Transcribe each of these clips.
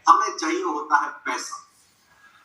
हमें चाहिए होता है पैसा,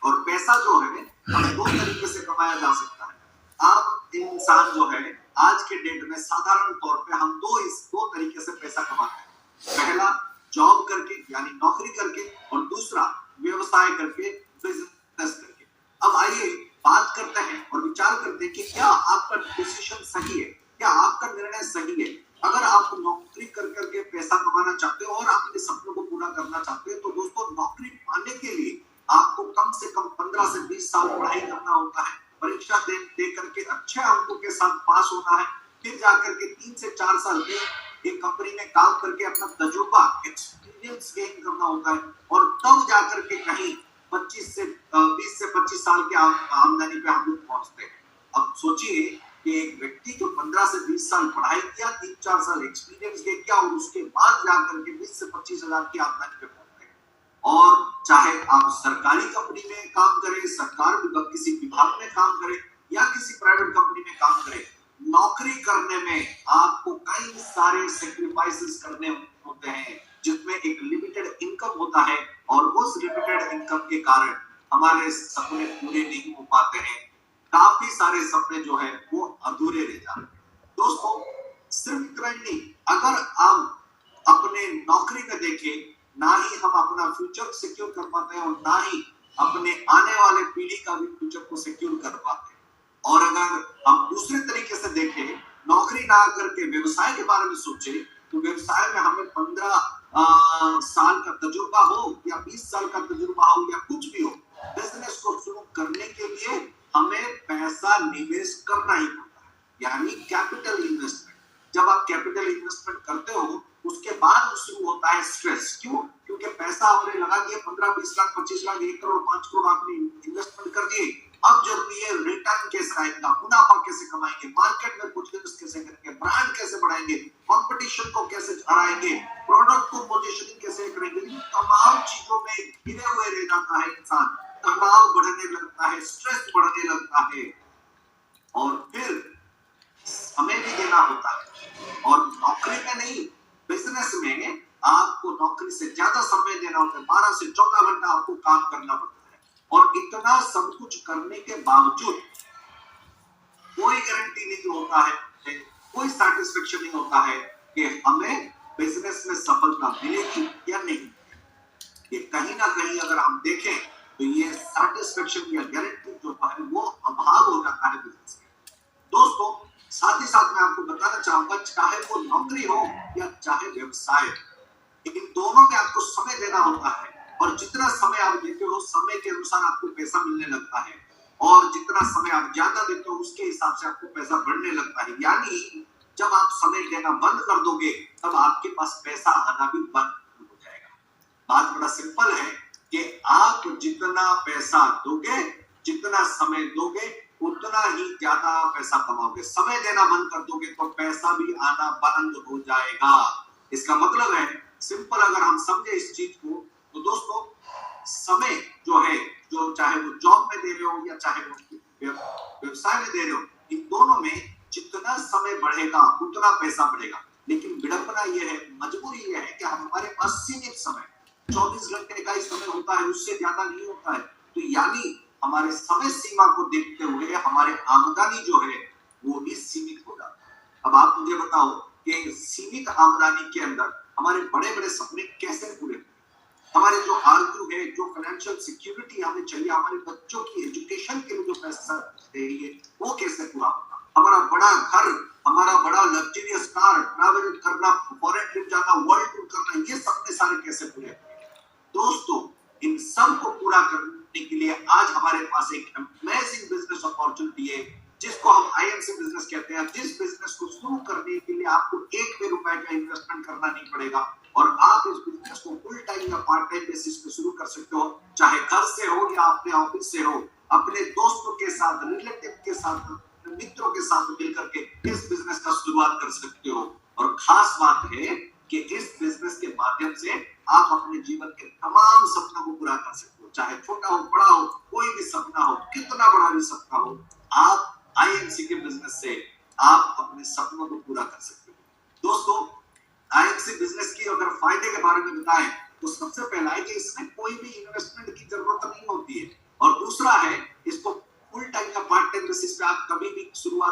और पैसा जो है हमें दो तरीके से कमाया जा सकता है। अब इंसान जो है आज के डेट में साधारण तौर पे हम दो तरीके से पैसा कमाते हैं। पहला जॉब करके यानी नौकरी करके, और दूसरा व्यवसाय करके, बिजनेस करके। अब आइए बात करते हैं और विचार करते हैं कि क्या आपका डिसीजन सही है, क्या आपका निर्णय सही है। अगर आप नौकरी कर करके पैसा कमाना चाहते हो और अपने सपनों को पूरा करना चाहते हो, तो दोस्तों नौकरी पाने के लिए आपको कम से कम 15 से 20 साल पढ़ाई करना होता है, परीक्षा दे करके अच्छे अंकों के साथ पास होना है, फिर जाकर के 3 से 4 साल में एक कंपनी में काम करके अपना तजुर्बा एक्सपीरियंस गेन करना होता है, और तब जाकर के कहीं 20 से 25 साल के आमदनी पे हम लोग पहुंचते हैं। अब सोचिए कि एक व्यक्ति जो 15 से 20 साल पढ़ाई किया, 3-4 साल एक्सपीरियंस गेन किया, और उसके बाद जाकर के 20 से 25 हजार की आमदनी पे पहुंचते हैं। और चाहे आप सरकारी कंपनी में काम करें, सरकार किसी विभाग में काम करें या किसी प्राइवेट कंपनी में काम करें, नौकरी करने में आपको कई सारे सेक्रीफाइसेस करने होते हैं, जिसमें एक लिमिटेड इनकम होता है, और उस लिमिटेड इनकम के कारण हमारे सपने पूरे नहीं हो पाते हैं। काफी सारे सपने जो है वो अधूरे रह जाते हैं। दोस्तों सिर्फ इतना ही नहीं, अगर आप अपने नौकरी में देखें, ना ही हम अपना फ्यूचर सिक्योर कर पाते हैं, और ना ही अपने आने वाले पीढ़ी का भी फ्यूचर को सिक्योर कर पाते हैं। और अगर हम दूसरे तरीके से देखें, नौकरी ना करके व्यवसाय के बारे में सोचे, तो व्यवसाय में हमें 15 साल का तजुर्बा हो या 20 साल का तजुर्बा हो या कुछ भी हो, बिजनेस को शुरू करने के लिए हमें पैसा निवेश करना ही पड़ता है, यानी कैपिटल इन्वेस्टमेंट। जब आप कैपिटल इन्वेस्टमेंट करते हो, उसके बाद शुरू होता है स्ट्रेस। क्यों? क्योंकि पैसा आपने लगा दिया, 15-20 लाख, 25 लाख, 1 करोड़, 5 करोड़ आपने इन्वेस्टमेंट कर दिए। अब जरूरी है रिटर्न कैसे आएगा, मुनाफा कैसे कमाएंगे, मार्केट में कुछ कैसे करेंगे, ब्रांड कैसे बढ़ाएंगे, कंपटीशन को कैसे हराएंगे, प्रोडक्ट को पोजीशनिंग कैसे करेंगे। इन तमाम चीजों में घिरे हुए रह जाता है इंसान, तनाव बढ़ने लगता है, स्ट्रेस बढ़ने लगता है, और फिर समय भी देना होता है। और नौकरी में नहीं, बिजनेस में आपको नौकरी से ज्यादा समय देना होता है, 12 से 14 घंटा आपको काम करना पड़ता है। और इतना सब कुछ करने के बावजूद कोई गारंटी नहीं होता है, कोई सैटिस्फैक्शन नहीं होता है कि हमें बिजनेस में सफलता मिलेगी या नहीं। ये कहीं ना कहीं अगर हम देखें तो ये सैटिस्फैक्शन या गारंटी जो है वो अभाव हो जाता है बिजनेस में। दोस्तों साथ ही साथ मैं आपको बताना चाहूंगा, चाहे वो नौकरी हो या चाहे व्यवसाय, इन दोनों में आपको समय देना होता है, और जितना समय आप देते हो समय के अनुसार आपको पैसा मिलने लगता है, और जितना समय आप ज्यादा देते हो उसके हिसाब से आपको पैसा बढ़ने लगता है। यानी जब आप समय देना बंद कर दोगे, तब आपके पास पैसा आना भी बंद हो जाएगा। बात बड़ा सिंपल है कि आप जितना पैसा दोगे, जितना समय दोगे, उतना ही ज्यादा पैसा कमाओगे। समय देना बंद कर दोगे तो पैसा भी आना बंद हो जाएगा। इसका मतलब है सिंपल, अगर हम समझे इस चीज को, तो दोस्तों समय जो है, जो चाहे वो जॉब में दे रहे हो या चाहे वो व्यवसाय में दे रहे हो, इन दोनों में जितना समय बढ़ेगा उतना पैसा बढ़ेगा। लेकिन विडंबना यह है, मजबूरी यह है कि हमारे पास सीमित समय, 24 घंटे का ही समय होता है, उससे ज्यादा नहीं होता है। तो यानी हमारे समय सीमा को देखते हुए हमारे आमदनी जो है वो भी सीमित हो जाता है। अब आप मुझे बताओ कि सीमित आमदनी के अंदर हमारे बड़े बड़े सपने कैसे पूरे होंगे? हमारे जो आरजू है, जो फाइनेंशियल सिक्योरिटी हमें चाहिए, हमारे बच्चों की एजुकेशन के लिए जो पैसा चाहिए, वो कैसे पूरा होगा? हमारा बड़ा घर, हमारा बड़ा लग्जरियस कार, ट्रैवल करना, फॉरेन ट्रिप जाना, वर्ल्ड टूर करना, ये सपने सारे कैसे पूरे होंगे? दोस्तों इन सब को पूरा करने के लिए आज हमारे पास एक अमेजिंग बिजनेस अपॉर्चुनिटी है, जिसको हम आईएमसी बिजनेस कहते हैं। जिस बिजनेस को शुरू करने के लिए आपको 1 भी रुपए का इन्वेस्टमेंट करना नहीं पड़ेगा, और आप इस बिजनेस को फुल टाइम या पार्ट टाइम बेसिस पे शुरू कर सकते हो, चाहे घर से हो या अपने ऑफिस से हो, अपने दोस्तों के साथ, रिलेटिव के साथ, मित्रों के साथ मिलकर के इस बिजनेस का शुरुआत कर सकते हो। और खास बात है कि इस बिजनेस के माध्यम से आप अपने जीवन के तमाम सपनों को पूरा कर सकते हो, चाहे छोटा हो, बड़ा हो, कोई भी सपना हो, कितना बड़ा भी सपना हो, आप आईएमसी के बिजनेस से आप अपने सपनों को पूरा कर सकते हो। दोस्तों आईएमसी बिजनेस की अगर फायदे के बारे में बताएं, तो सबसे पहला है कि इसमें कोई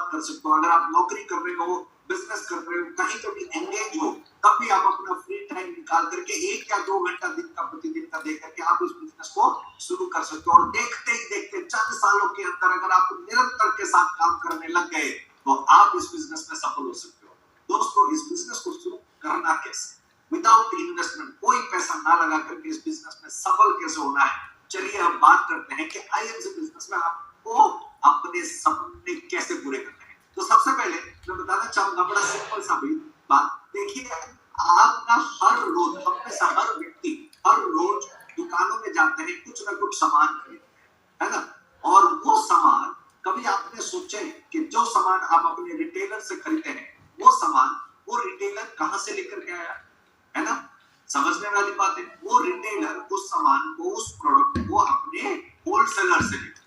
बात कर सकते हो। अगर आप नौकरी कर रहे हो, बिजनेस कर रहे हो, कहीं पे भी एंगेज हो, तब भी आप अपना फ्री टाइम निकाल करके 1 या 2 घंटा दिन का प्रतिदिन का दे करके आप इस बिजनेस को शुरू कर सकते हो। और देखते ही देखते चंद सालों के अंदर अगर आप निरंतर के साथ काम करने लग गए तो आप इस बिजनेस में सफल हो सकते हो। दोस्तों, इस बिजनेस को शुरू करना कैसे? विदाउट इन्वेस्टमेंट, कोई पैसा ना लगा करके इस बिजनेस में सफल कैसे होना है, चलिए हम बात करते हैं कि आईएमसी बिजनेस में आपको अपने सपने कैसे पूरे करने हैं। तो सबसे पहले मैं बताना चाहूंगा बड़ा सिंपल सा भी बात। देखिए, आप ना हर रोज, हम में से हर व्यक्ति हर रोज दुकानों में जाते हैं, कुछ ना कुछ सामान खरीदते हैं, है ना? और वो सामान, कभी आपने सोचे कि जो सामान आप अपने रिटेलर से खरीदते हैं, वो सामान वो रिटेलर कहां से लेकर के आया, है ना? समझने वाली बात है। वो रिटेलर उस सामान को, उस प्रोडक्ट को अपने होलसेलर से लेकर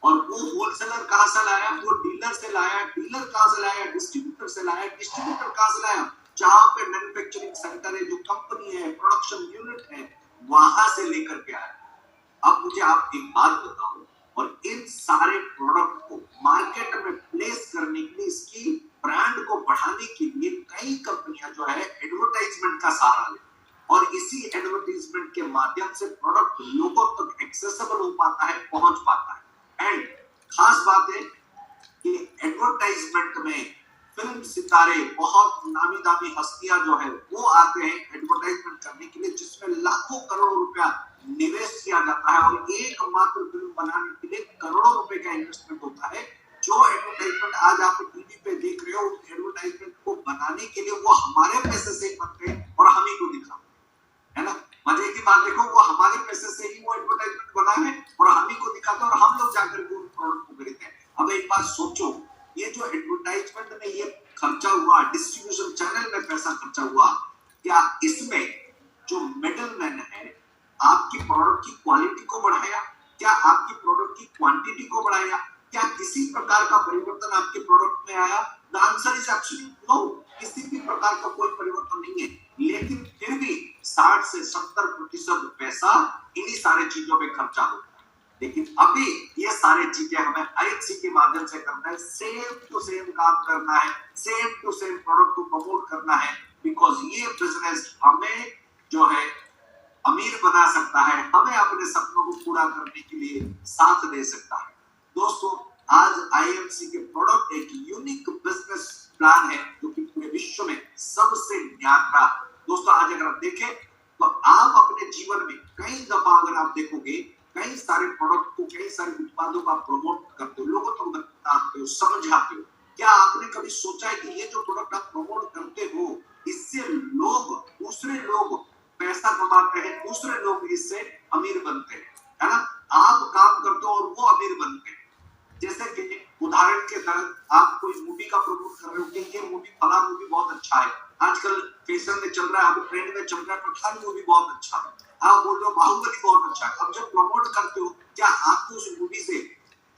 और वो होलसेलर कहां से लाया? वो डीलर से लाया। डीलर कहां से लाया? डिस्ट्रीब्यूटर से लाया। डिस्ट्रीब्यूटर कहां से लाया? जहां पे मैन्युफैक्चरिंग सेंटर है, जो कंपनी है, प्रोडक्शन यूनिट है, वहां से लेकर के आया। अब मुझे आप एक बात बताओ, और इन सारे प्रोडक्ट को मार्केट में प्लेस करने के लिए, इसकी ब्रांड को बढ़ाने के लिए कई कंपनियां जो है एडवर्टाइजमेंट का सहारा लेती हैं और इसी एडवर्टाइजमेंट के माध्यम से प्रोडक्ट लोगों तक एक्सेसिबल हो पाता है, पहुंच पाता है। एंड खास बात है कि एडवर्टाइजमेंट में फिल्म सितारे, बहुत नामी दामी हस्तियां जो है वो आते हैं एडवर्टाइजमेंट करने के लिए, जिसमें लाखों करोड़ों रुपया निवेश किया जाता है और एकमात्र फिल्म बनाने के लिए करोड़ों रुपए का इन्वेस्टमेंट होता है। जो एडवर्टाइजमेंट आज आप टीवी पे देख रहे हो, एडवर्टाइजमेंट को बनाने के लिए वो हमारे पैसे से ही बनते हैं और हम ही को दिखाते हैं, है ना? मजे की बात देखो, वो हमारे पैसे से ही वो एडवर्टाइजमेंट बना है और हम ही को दिखाते हैं और हम लोग जाकर के उन प्रोडक्ट को खरीदते हैं। अब एक बात सोचो, ये जो एडवर्टाइजमेंट में ये खर्चा हुआ, डिस्ट्रीब्यूशन चैनल में पैसा खर्चा हुआ, क्या इसमें जो मिडलमैन है आपकी प्रोडक्ट की क्वालिटी को बढ़ाया? क्या आपकी प्रोडक्ट की क्वांटिटी को बढ़ाया? क्या किसी प्रकार का परिवर्तन आपके प्रोडक्ट में आया? The answer is absolute no. किसी भी प्रकार का कोई परिवर्तन नहीं है। लेकिन फिर भी 60 से 70% पैसा इन्हीं सारे चीजों में खर्चा होता है। लेकिन अभी ये सारी चीजें हमें आईएमसी के माध्यम से करना है। सेम टू सेम काम करना है, सेम टू सेम प्रोडक्ट को प्रमोट करना है, बिकॉज ये बिजनेस हमें जो है अमीर बना सकता है, हमें अपने सपनों को पूरा करने के लिए साथ दे सकता है। दोस्तों, आज आईएमसी के प्रोडक्ट एक यूनिक बिजनेस प्लान है जो कि पूरे विश्व में सबसे न्यारा। दोस्तों, आज अगर आप देखें तो आप अपने जीवन में कई दफा अगर आप देखोगे, कई सारे प्रोडक्ट को, कई सारे उत्पादों का प्रमोट करते हो, लोगों को बताते हो, समझाते हो। क्या आपने कभी सोचा है कि ये जो प्रोडक्ट आप प्रमोट करते हो, इससे लोग, दूसरे लोग पैसा कमाते हैं, दूसरे लोग इससे अमीर बनते हैं, है ना? आप काम करते हो और वो अमीर बनते हैं। जैसे कि उदाहरण के तहत आप कोई मूवी का प्रमोट कर रहे हो कि ये मूवी, फला मूवी बहुत अच्छा है, आजकल फैशन में चल रहा है, अब ट्रेंड में चल रहा है, पठान मूवी बहुत अच्छा है, आप बोल रहे हो बाहुबली बहुत अच्छा है। अब जब प्रमोट करते हो, क्या आपको उस मूवी से,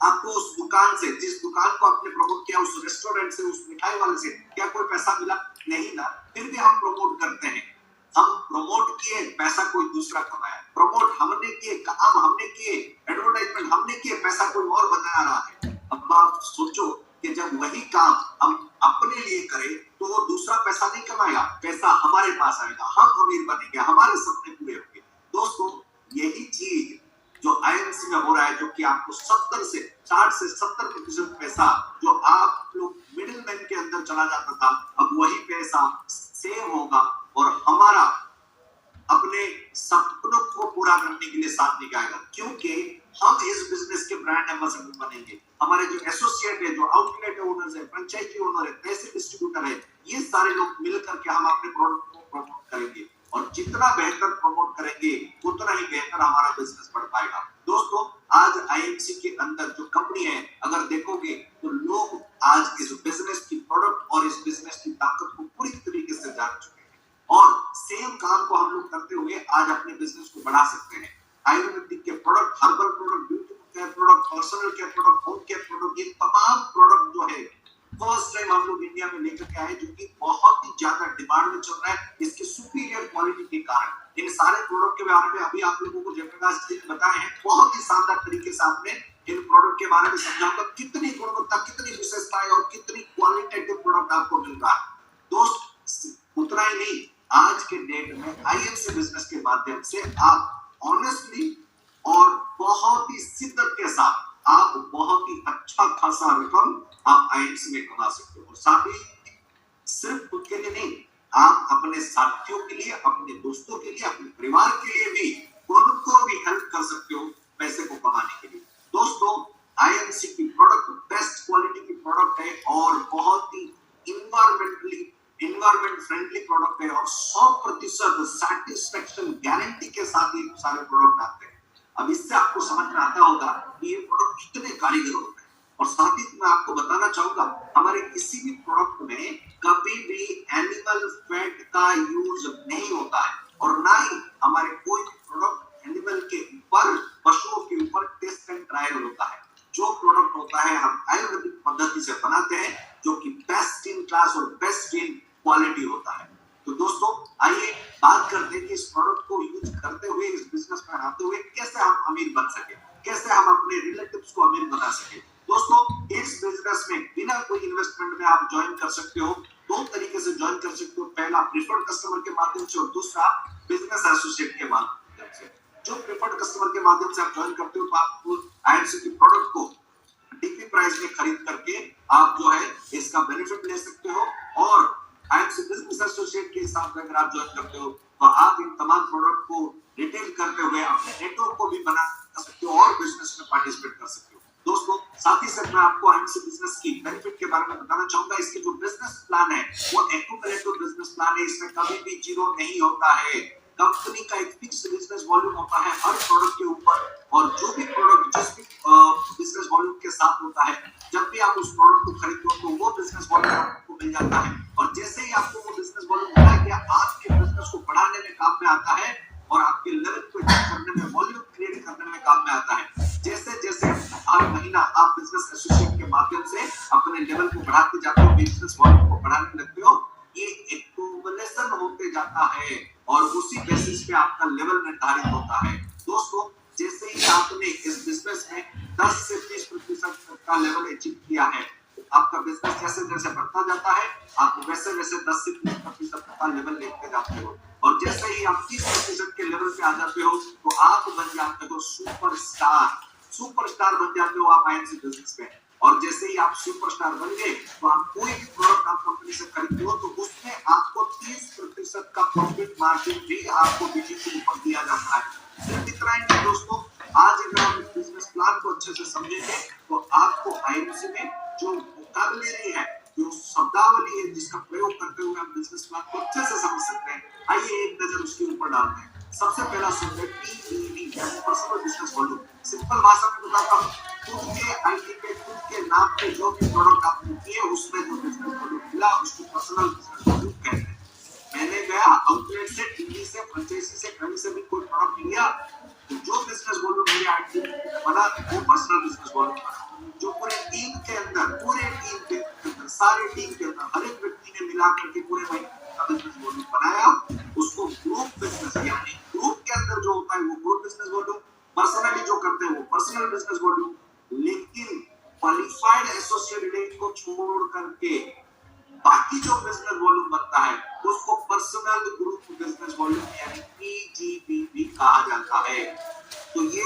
आपको उस दुकान से, जिस दुकान को आपने प्रमोट किया, उस रेस्टोरेंट से, उस मिठाई वाले से क्या कोई पैसा मिला? नहीं ना। फिर भी हम प्रमोट करते हैं। हम प्रमोट किए, पैसा कोई दूसरा कमाया। प्रमोट हमने किए, काम हमने किए, एडवर्टाइजमेंट हमने किए, पैसा कोई और बना रहा है। अब आप सोचो कि जब वही काम हम अपने लिए करें तो वो दूसरा पैसा नहीं कमाएगा, पैसा हमारे पास आएगा, हम अमीर बनेंगे, हमारे सपने पूरे होंगे। दोस्तों, यही चीज जो आईएमसी में हो रहा है, जो कि आपको 60 से 70% पैसा जो आप लोग मिडिलमैन के अंदर चला जाता था, अब वही पैसा सेव होगा और हमारा अपने सपनों को पूरा करने के लिए साथ निकालेगा। क्योंकि हम इस बिजनेस के ब्रांड एम्बेसडर बनेंगे। हमारे जो एसोसिएट है, जो आउटलेट ओनर्स है, फ्रेंचाइजी ओनर है, तहसील डिस्ट्रीब्यूटर है, ये सारे लोग मिलकर के हम अपने प्रोडक्ट को प्रमोट करेंगे और जितना बेहतर प्रमोट करेंगे उतना ही बेहतर हमारा बिजनेस बढ़ पाएगा। दोस्तों, आज आईएमसी के अंदर जो कंपनी है, अगर देखोगे तो लोग आज इस बिजनेस की प्रोडक्ट और इस बिजनेस की ताकत को पूरी तरीके से जान चुके हैं और सेम काम को हम लोग करते हुए आज अपने बिजनेस को बढ़ा सकते हैं। आयुर्वेदिक के product, herbal product, beauty care product, personal care product, home care product, ये तमाम प्रोडक्ट जो है फर्स्ट टाइम हम लोग इंडिया में लेकर के आए, जो कि बहुत ही ज्यादा डिमांड में चल रहा है इसके सुपीरियर क्वालिटी के कारण। इन सारे प्रोडक्ट के बारे में अभी आप लोगों को जयप्रकाश जी ने बताए हैं, बहुत ही शानदार तरीके से आपने इन प्रोडक्ट के बारे में समझाऊंगा, कितनी गुणवत्ता, कितनी विशेषताएं और कितनी क्वालिटेटिव प्रोडक्ट आपको मिल रहा है। दोस्त उतना ही नहीं, आज के डेट में आईएमसी बिजनेस के माध्यम से आप ऑनेस्टली और बहुत ही शिद्दत के साथ आप बहुत ही अच्छा खासा रकम आप आईएमसी में कमा सकते हो। और साथ ही सिर्फ खुद के लिए नहीं, आप अपने साथियों के लिए, अपने दोस्तों के लिए, अपने परिवार के लिए भी, उनको भी हेल्प कर सकते हो पैसे को कमाने के लिए। दोस्तों, आईएमसी की प्रोडक्ट बेस्ट क्वालिटी की प्रोडक्ट है और बहुत ही इन्वायरमेंट फ्रेंडली प्रोडक्ट है और 100% सैटिस्फैक्शन गारंटी के साथ ये सारे प्रोडक्ट आते हैं। अब इससे आपको समझ में आता होगा कि ये प्रोडक्ट कितने कारीगर होते हैं। और साथ ही मैं आपको बताना चाहूंगा, हमारे किसी भी प्रोडक्ट में कभी भी एनिमल फैट का यूज नहीं होता है और ना ही हमारे कोई भी प्रोडक्ट एनिमल के ऊपर, पशुओं के ऊपर टेस्ट एंड ट्रायल होता है। जो प्रोडक्ट होता है हम आयुर्वेदिक पद्धति से बनाते हैं, जो कि बेस्ट इन क्लास और बेस्ट इन क्वालिटी होता है। तो दोस्तों, आइए बात करते हैं कि इस प्रोडक्ट को यूज करते हुए, इस बिजनेस में आते हुए कैसे हम अमीर बन सके, कैसे हम अपने रिलेटिव्स को अमीर बना सके। दोस्तों, इस बिजनेस में बिना कोई इन्वेस्टमेंट में आप ज्वाइन कर सकते हो। दो तरीके से ज्वाइन कर सकते हो, पहला प्रिफर्ड कस्टमर के माध्यम से और दूसरा बिजनेस एसोसिएट के माध्यम से। जो प्रिफर्ड कस्टमर के माध्यम से आप ज्वाइन करते हो तो आपको आईएमसी की प्रोडक्ट को डीपी प्राइस में खरीद करके आप जो है इसका बेनिफिट ले सकते हो। और आईएमसी बिजनेस एसोसिएट के हिसाब से अगर आप ज्वाइन करते हो तो आप इन तमाम प्रोडक्ट को रिटेल करते हुए अपने नेटवर्क को भी बना सकते हो और बिजनेस में पार्टिसिपेट कर सकते हो। दोस्तों, साथ ही साथ मैं आपको आईएमसी बिजनेस की बेनिफिट के बारे में बताना चाहूंगा। इसके जो बिजनेस प्लान है वो एक्यूमुलेटिव बिजनेस प्लान है। इसमें कभी भी जीरो नहीं होता है। कंपनी का एक फिक्स बिजनेस वॉल्यूम होता है हर प्रोडक्ट के ऊपर, और जो भी प्रोडक्ट जिस भी बिजनेस वॉल्यूम के साथ होता है, जब भी आप उस प्रोडक्ट को खरीदते हो तो वो बिजनेस वॉल्यूम आपको मिल जाता है। और जैसे ही आपको वो बिजनेस वॉल्यूम मिला गया, आपके बिजनेस को बढ़ाने में काम में आता है और आपके लेवल को करने में, वॉल्यूम क्रिएट करने में काम में आता है। जैसे जैसे हर महीना आप बिजनेस एसोसिएट के माध्यम से अपने लेवल को बढ़ाते जाते हो, बिजनेस वॉल्यूम को बढ़ाने लगते हो, ये एक्यूमुलेशन होते जाता है और उसी बेसिस पे आपका लेवल निर्धारित होता है। दोस्तों, जैसे ही आपने इस बिजनेस में 10 से 30% का लेवल अचीव किया है, आपका बिजनेस जैसे जैसे बढ़ता जाता है, आप वैसे वैसे 10 से 30% का लेवल लेते जाते हो। और जैसे ही आप 30% के लेवल पे आ जाते हो तो आप बन जाते हो सुपरस्टार बन जाते हो आप आईएमसी बिजनेस में। और जैसे ही आप सुपरस्टार बन गए तो आप कोई भी प्रोडक्ट आप कंपनी से खरीदते हो तो उसमें आपको 30% का प्रॉफिट मार्जिन भी आपको बीजी के ऊपर दिया जाता है। सिर्फ इतना ही नहीं दोस्तों, आज अगर आप इस बिजनेस प्लान को अच्छे से समझेंगे तो आपको आईएमसी में जो वोकैबुलरी है, जो शब्दावली है, जिसका प्रयोग करते हुए आप बिजनेस प्लान को अच्छे से समझ सकते हैं, आइए एक नजर उसके ऊपर डालते हैं। सबसे पहला शब्द है PEV, personal business volume. Simple भाषा में बताता हूँ, खुद के आईटी पे, खुद के नाम पे जो भी प्रोडक्ट आपने किए उसमें जो बिजनेस वॉल्यूम मिला उसको पर्सनल बिजनेस वॉल्यूम कहते हैं। मैंने गया आउटलेट से, टीवी से, फ्रेंचाइजी से, कहीं से भी कोई प्रोडक्ट लिया तो जो बिजनेस वॉल्यूम मेरे आईटी बना वो पर्सनल बिजनेस वॉल्यूम बना। जो पूरे टीम के अंदर, सारे टीम के अंदर हर एक व्यक्ति ने मिला करके पूरे महीने का बिजनेस वॉल्यूम बनाया, उसको ग्रुप बिजनेस, यानी ग्रुप के अंदर जो होता है वो ग्रुप बिजनेस वॉल्यूम, पर्सनली जो करते हैं वो पर्सनल बिजनेस वॉल्यूम। लेकिन क्वालिफाइड एसोसिएट को छोड़ करके बाकी जो बिजनेस वॉल्यूम बनता है उसको पर्सनल ग्रुप बिजनेस वॉल्यूम यानी पीजीबीवी कहा जाता है। तो ये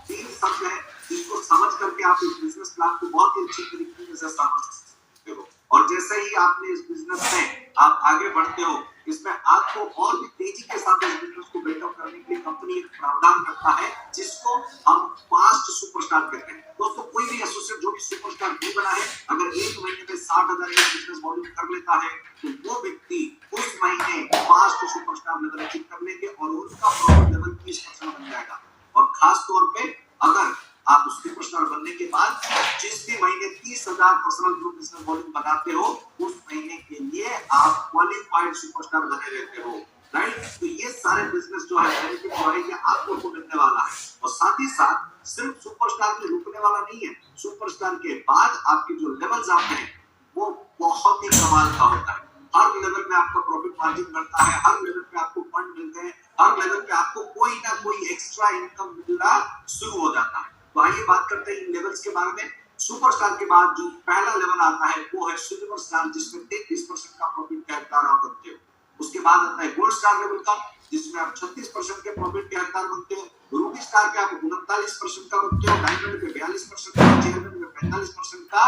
3 शब्द है, इसको समझ करके आप इस बिजनेस प्लान को बहुत ही अच्छी तरीके से समझ सकते हो। और जैसे ही आपने इस बिजनेस में आप आगे बढ़ते हो, इसमें आपको और भी तेजी के साथ इस बिजनेस को बिल्डअप करने के लिए कंपनी एक प्रावधान करता है जिसको हम फास्ट सुपरस्टार कहते हैं। दोस्तों, कोई भी एसोसिएट जो भी सुपरस्टार नहीं बना है, अगर एक महीने में 60,000 का बिजनेस वॉल्यूम कर लेता है तो वो व्यक्ति उस महीने फास्ट सुपरस्टार लेवल अचीव कर लेंगे और उनका प्रॉफिट लेवल 30% बन जाएगा। और खास तौर पे अगर आप सुपरस्टार बनने के बाद जिस भी महीने 30,000 पर्सनल ग्रुप बिजनेस वॉल्यूम बनाते हो उस महीने के लिए आप क्वालिफाइड सुपरस्टार बने रहते हो, राइट। तो ये सारे बिजनेस जो है बेनिफिट जो है ये आपको मिलने वाला है। और साथ ही साथ सिर्फ सुपरस्टार में रुकने वाला नहीं है, सुपरस्टार के बाद आपके जो लेवल्स आते हैं वो बहुत ही कमाल का होता है। हर लेवल पे आपका प्रॉफिट मार्जिन बढ़ता है, हर लेवल पे आपको फंड मिलते हैं, हर लेवल पे आपको कोई ना कोई एक्स्ट्रा इनकम मिलना शुरू हो जाता है। तो आइए बात करते हैं इन लेवल्स के बारे में। सुपरस्टार के बाद जो पहला लेवल आता है वो है सिल्वर स्टार, जिसमें 33% का प्रॉफिट का हकदार आप बनते हो। उसके बाद आता है गोल्ड स्टार लेवल का, जिसमें आप 36% के प्रॉफिट के हकदार बनते हो। रूबी स्टार पे आप 39% का बनते हो। डायमंड पे 42% का, चेयरमैन पे 45% का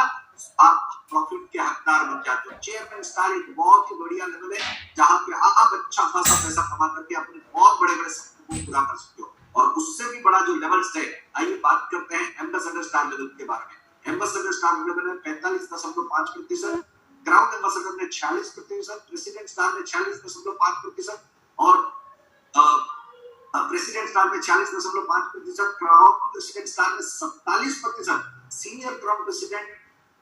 आप प्रॉफिट के हकदार बन जाते हो। चेयरमैन स्टार एक बहुत ही बढ़िया लेवल है जहां पे आप अच्छा खासा पैसा कमा करके अपने बहुत बड़े बड़े सपनों को पूरा कर सकते हो। और उससे भी बड़ा जो लेवल्स है, आइए बात करते हैं एम्बेसडर स्टार लेवल के बारे में। एम्बेसडर स्टार लेवल है 45.5%, क्राउन एम्बेसडर ने 46%, प्रेसिडेंट स्टार ने 46.5% और प्रेसिडेंट स्टार में 46.5%, क्राउन प्रेसिडेंट स्टार में 47%, senior crown president,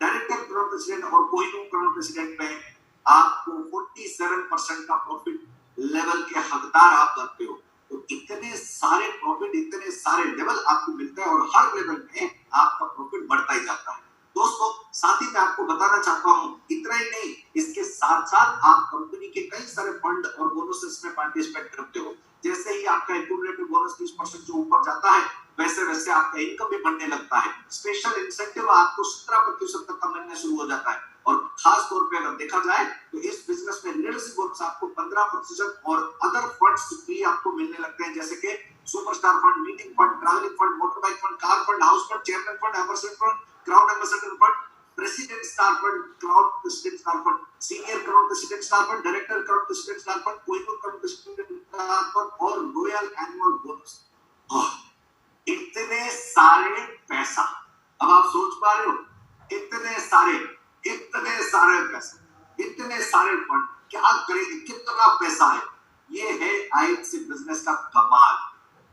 director crown president और कोहिनूर क्राउन प्रेसिडेंट में आपको 47% का प्रॉफिट लेवल के हकदार आप बनते हो। तो इतने सारे प्रॉफिट, इतने सारे लेवल आपको मिलते हैं और हर लेवल में आपका प्रॉफिट बढ़ता ही जाता है। दोस्तों, साथ ही मैं आपको बताना चाहता हूं, इतना ही नहीं, इसके साथ साथ आप कंपनी के कई सारे फंड और बोनसेस में पार्टिसिपेट करते हो। जैसे ही आपका एक्यूमुलेटिव बोनस 30% जो ऊपर जाता है, वैसे वैसे आपका इनकम भी बढ़ने लगता है। स्पेशल इंसेंटिव आपको 17% तक का मिलने शुरू हो जाता है। और खास तौर पे अगर देखा जाए तो इस बिजनेस में लीडरशिप बोनस आपको 15% और अदर फंड्स भी आपको मिलने लगते हैं, जैसे कि superstar fund, meeting fund, travelling fund, motor bike fund, car fund, house fund, chairman fund, ambassador fund, crown ambassador fund, president star fund, crown president star fund, senior crown president star fund, director crown president star fund, Kohinoor crown president star fund और royal annual bonus. इतने सारे पैसा, अब आप सोच पा रहे हो, इतने सारे पैसे, इतने सारे फंड, क्या करेंगे, कितना पैसा है। ये है आईएफसी बिजनेस का कमाल।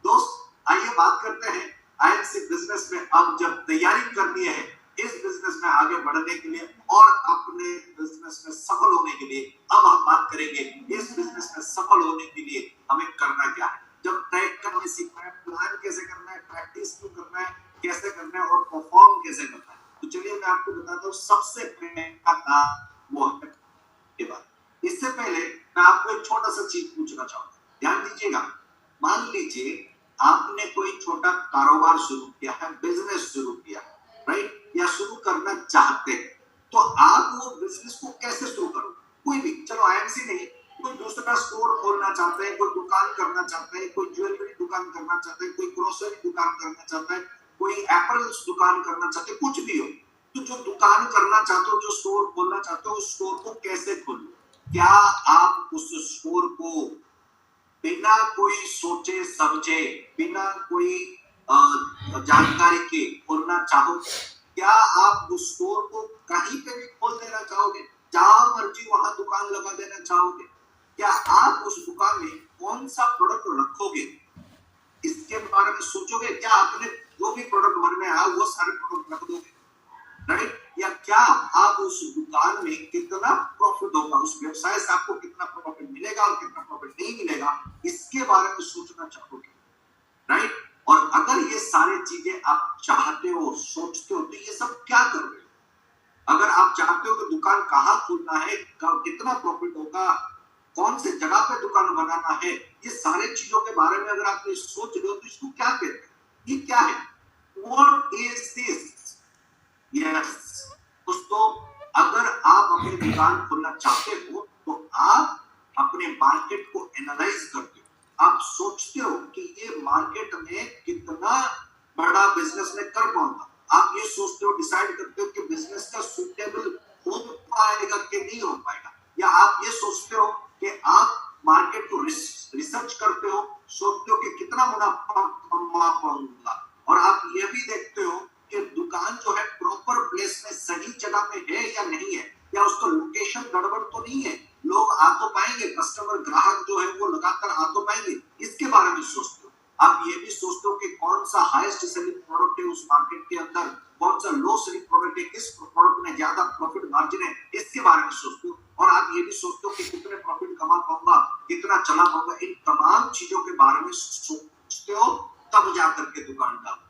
दोस्त, आइए बात करते हैं आईएफसी बिजनेस में अब जब तैयारी करनी है इस बिजनेस में आगे बढ़ने के लिए और अपने बिजनेस में सफल होने के लिए, अब हम बात करेंगे इस बिजनेस में सफल होने के लिए हमें करना क्या है। जब तय करने सीखना है, प्लान कैसे करना है, प्रैक्टिस क्यों करना है, कैसे करना है और परफॉर्म कैसे करना है, तो चलिए मैं आपको बताता हूँ। सबसे पहला काम वो है के बाद। इससे पहले मैं आपको एक छोटा सा चीज पूछना चाहूंगा, ध्यान दीजिएगा। मान लीजिए आपने कोई छोटा कारोबार शुरू किया है, बिजनेस शुरू किया है, राइट, या शुरू करना चाहते हैं, तो आप वो बिजनेस को कैसे शुरू करोगे। कोई भी, चलो आईएमसी नहीं, कोई दूसरा स्टोर खोलना चाहते हैं, कोई दुकान करना चाहते हैं, कोई ज्वेलरी दुकान करना चाहते हैं, कोई ग्रोसरी दुकान करना चाहता है, कोई एपल्स दुकान करना चाहते हैं, कुछ भी हो, तो जो दुकान करना चाहते हो, जो स्टोर खोलना चाहते हो, उस स्टोर को कैसे खोलो। क्या आप उस स्टोर को बिना कोई सोचे समझे, बिना कोई जानकारी के खोलना चाहोगे। क्या आप उस स्टोर को कहीं पे भी खोल देना चाहोगे, जहां मर्जी वहां दुकान लगा देना चाहोगे। क्या आप उस दुकान में कौन सा प्रोडक्ट रखोगे, इसके बारे में सोचोगे। क्या आपने जो भी प्रोडक्ट मन में आया वो सारे प्रोडक्ट रख दोगे, राइट। या क्या आप उस दुकान में कितना प्रॉफिट होगा, उस व्यवसाय से आपको कितना प्रॉफिट मिलेगा और कितना प्रॉफिट नहीं मिलेगा, इसके बारे में सोचना चाहोगे, राइट। और अगर ये सारी चीजें आप चाहते हो, सोचते हो, तो ये सब क्या कर रहे हो। अगर आप चाहते हो कि दुकान कहाँ खोलना है, कितना प्रॉफिट होगा, कौन से जगह पे दुकान बनाना है, ये सारे चीजों के बारे में अगर आप ये सोच रहे हो, तो इसको क्या कहते हैं, ये क्या है, व्हाट इज दिस। यस दोस्तों, अगर आप अपनी दुकान खोलना चाहते हो तो आप अपने मार्केट को एनालाइज करते हो। आप सोचते हो कि ये मार्केट में कितना बड़ा बिजनेस में कर पाऊंगा। आप ये सोचते हो, डिसाइड करते हो कि बिजनेस का सूटेबल हो पाएगा कि नहीं हो पाएगा। या आप ये सोचते हो कि आप मार्केट को रिसर्च करते हो, सोचते हो कि कितना मुनाफा कमा पाऊंगा। और आप ये भी देखते हो कि दुकान जो है प्रॉपर प्लेस में, सही जगह में है या नहीं है, या उसका लोकेशन गड़बड़ तो नहीं है, लोग आ तो पाएंगे, कस्टमर ग्राहक जो है वो लगातार आ तो पाएंगे, इसके बारे में सोचते हो। आप ये भी सोचते हो कि कौन सा हाईएस्ट सेलिंग प्रोडक्ट है उस मार्केट के अंदर, कौन सा लो सेलिंग प्रोडक्ट है, किस प्रोडक्ट में ज्यादा प्रॉफिट मार्जिन है, इसके बारे में सोचते हो। और आप ये भी सोचते हो कि कितने प्रॉफिट कमा पाऊंगा, कितना चला पाऊंगा, इन तमाम चीजों के बारे में सोचते हो, तब जाकर के दुकान डालो।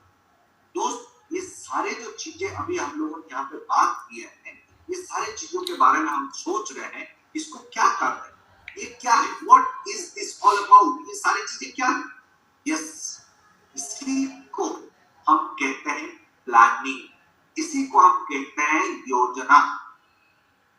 दोस्त, ये सारे जो चीजें अभी हम लोगों ने यहाँ पे बात की है, ये सारे चीजों के बारे में हम सोच रहे हैं, इसको क्या करते हैं, ये क्या है, what is this all about, ये सारी चीजें क्या है। यस, इसी को हम कहते हैं प्लानिंग। इसी को हम कहते हैं योजना।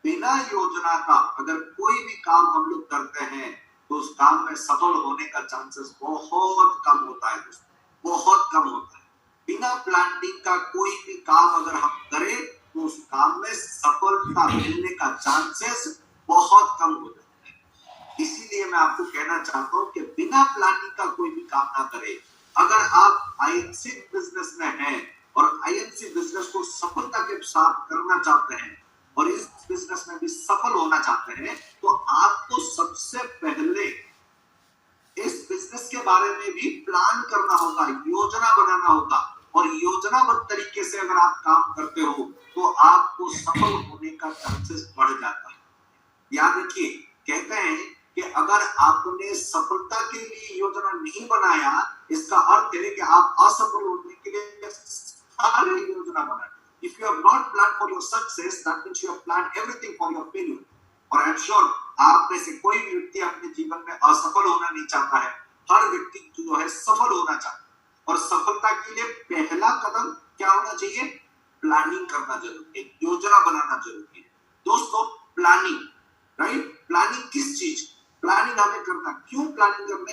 बिना योजना का अगर कोई भी काम हम लोग करते हैं तो उस काम में सफल होने का चांसेस बहुत कम होता है दोस्तों, बहुत कम होता है। बिना प्लानिंग का कोई भी काम अगर हम करें तो उस काम में सफलता मिलने का चांसेस बहुत कम हो जाता है। इसीलिए मैं आपको कहना चाहता हूं कि बिना प्लानिंग का कोई भी काम ना करें। अगर आप आईएमसी बिजनेस में हैं और आईएमसी बिजनेस को सफलता के साथ करना चाहते हैं और इस बिजनेस में भी सफल होना चाहते हैं तो आपको सबसे पहले इस बिजनेस के बारे में भी प्लान करना होगा, योजना बनाना होगा। और योजनाबद्ध तरीके से अगर आप काम करते हो तो आपको सफल होने का चांसेस बढ़ जाता है। याद रखिए, कहते हैं कि अगर आपने सफलता के लिए योजना नहीं बनाया, इसका अर्थ है कि आप असफल होने के लिए सारी योजना बनाए। If you have not planned for your success, that means you have planned everything for your failure. और I'm sure आप में से कोई भी व्यक्ति अपने जीवन में असफल होना नहीं चाहता है। हर व्यक्ति जो है सफल होना चाहता है और सफलता के लिए पहला कदम क्या होना चाहिए? प्लानिंग करना जरूरी है, योजना बनाना जरूरी है। दोस्तों, प्लानिंग, राइट? प्लानिंग किस चीज? प्लानिंग हमें करना, क्यों प्लानिंग करने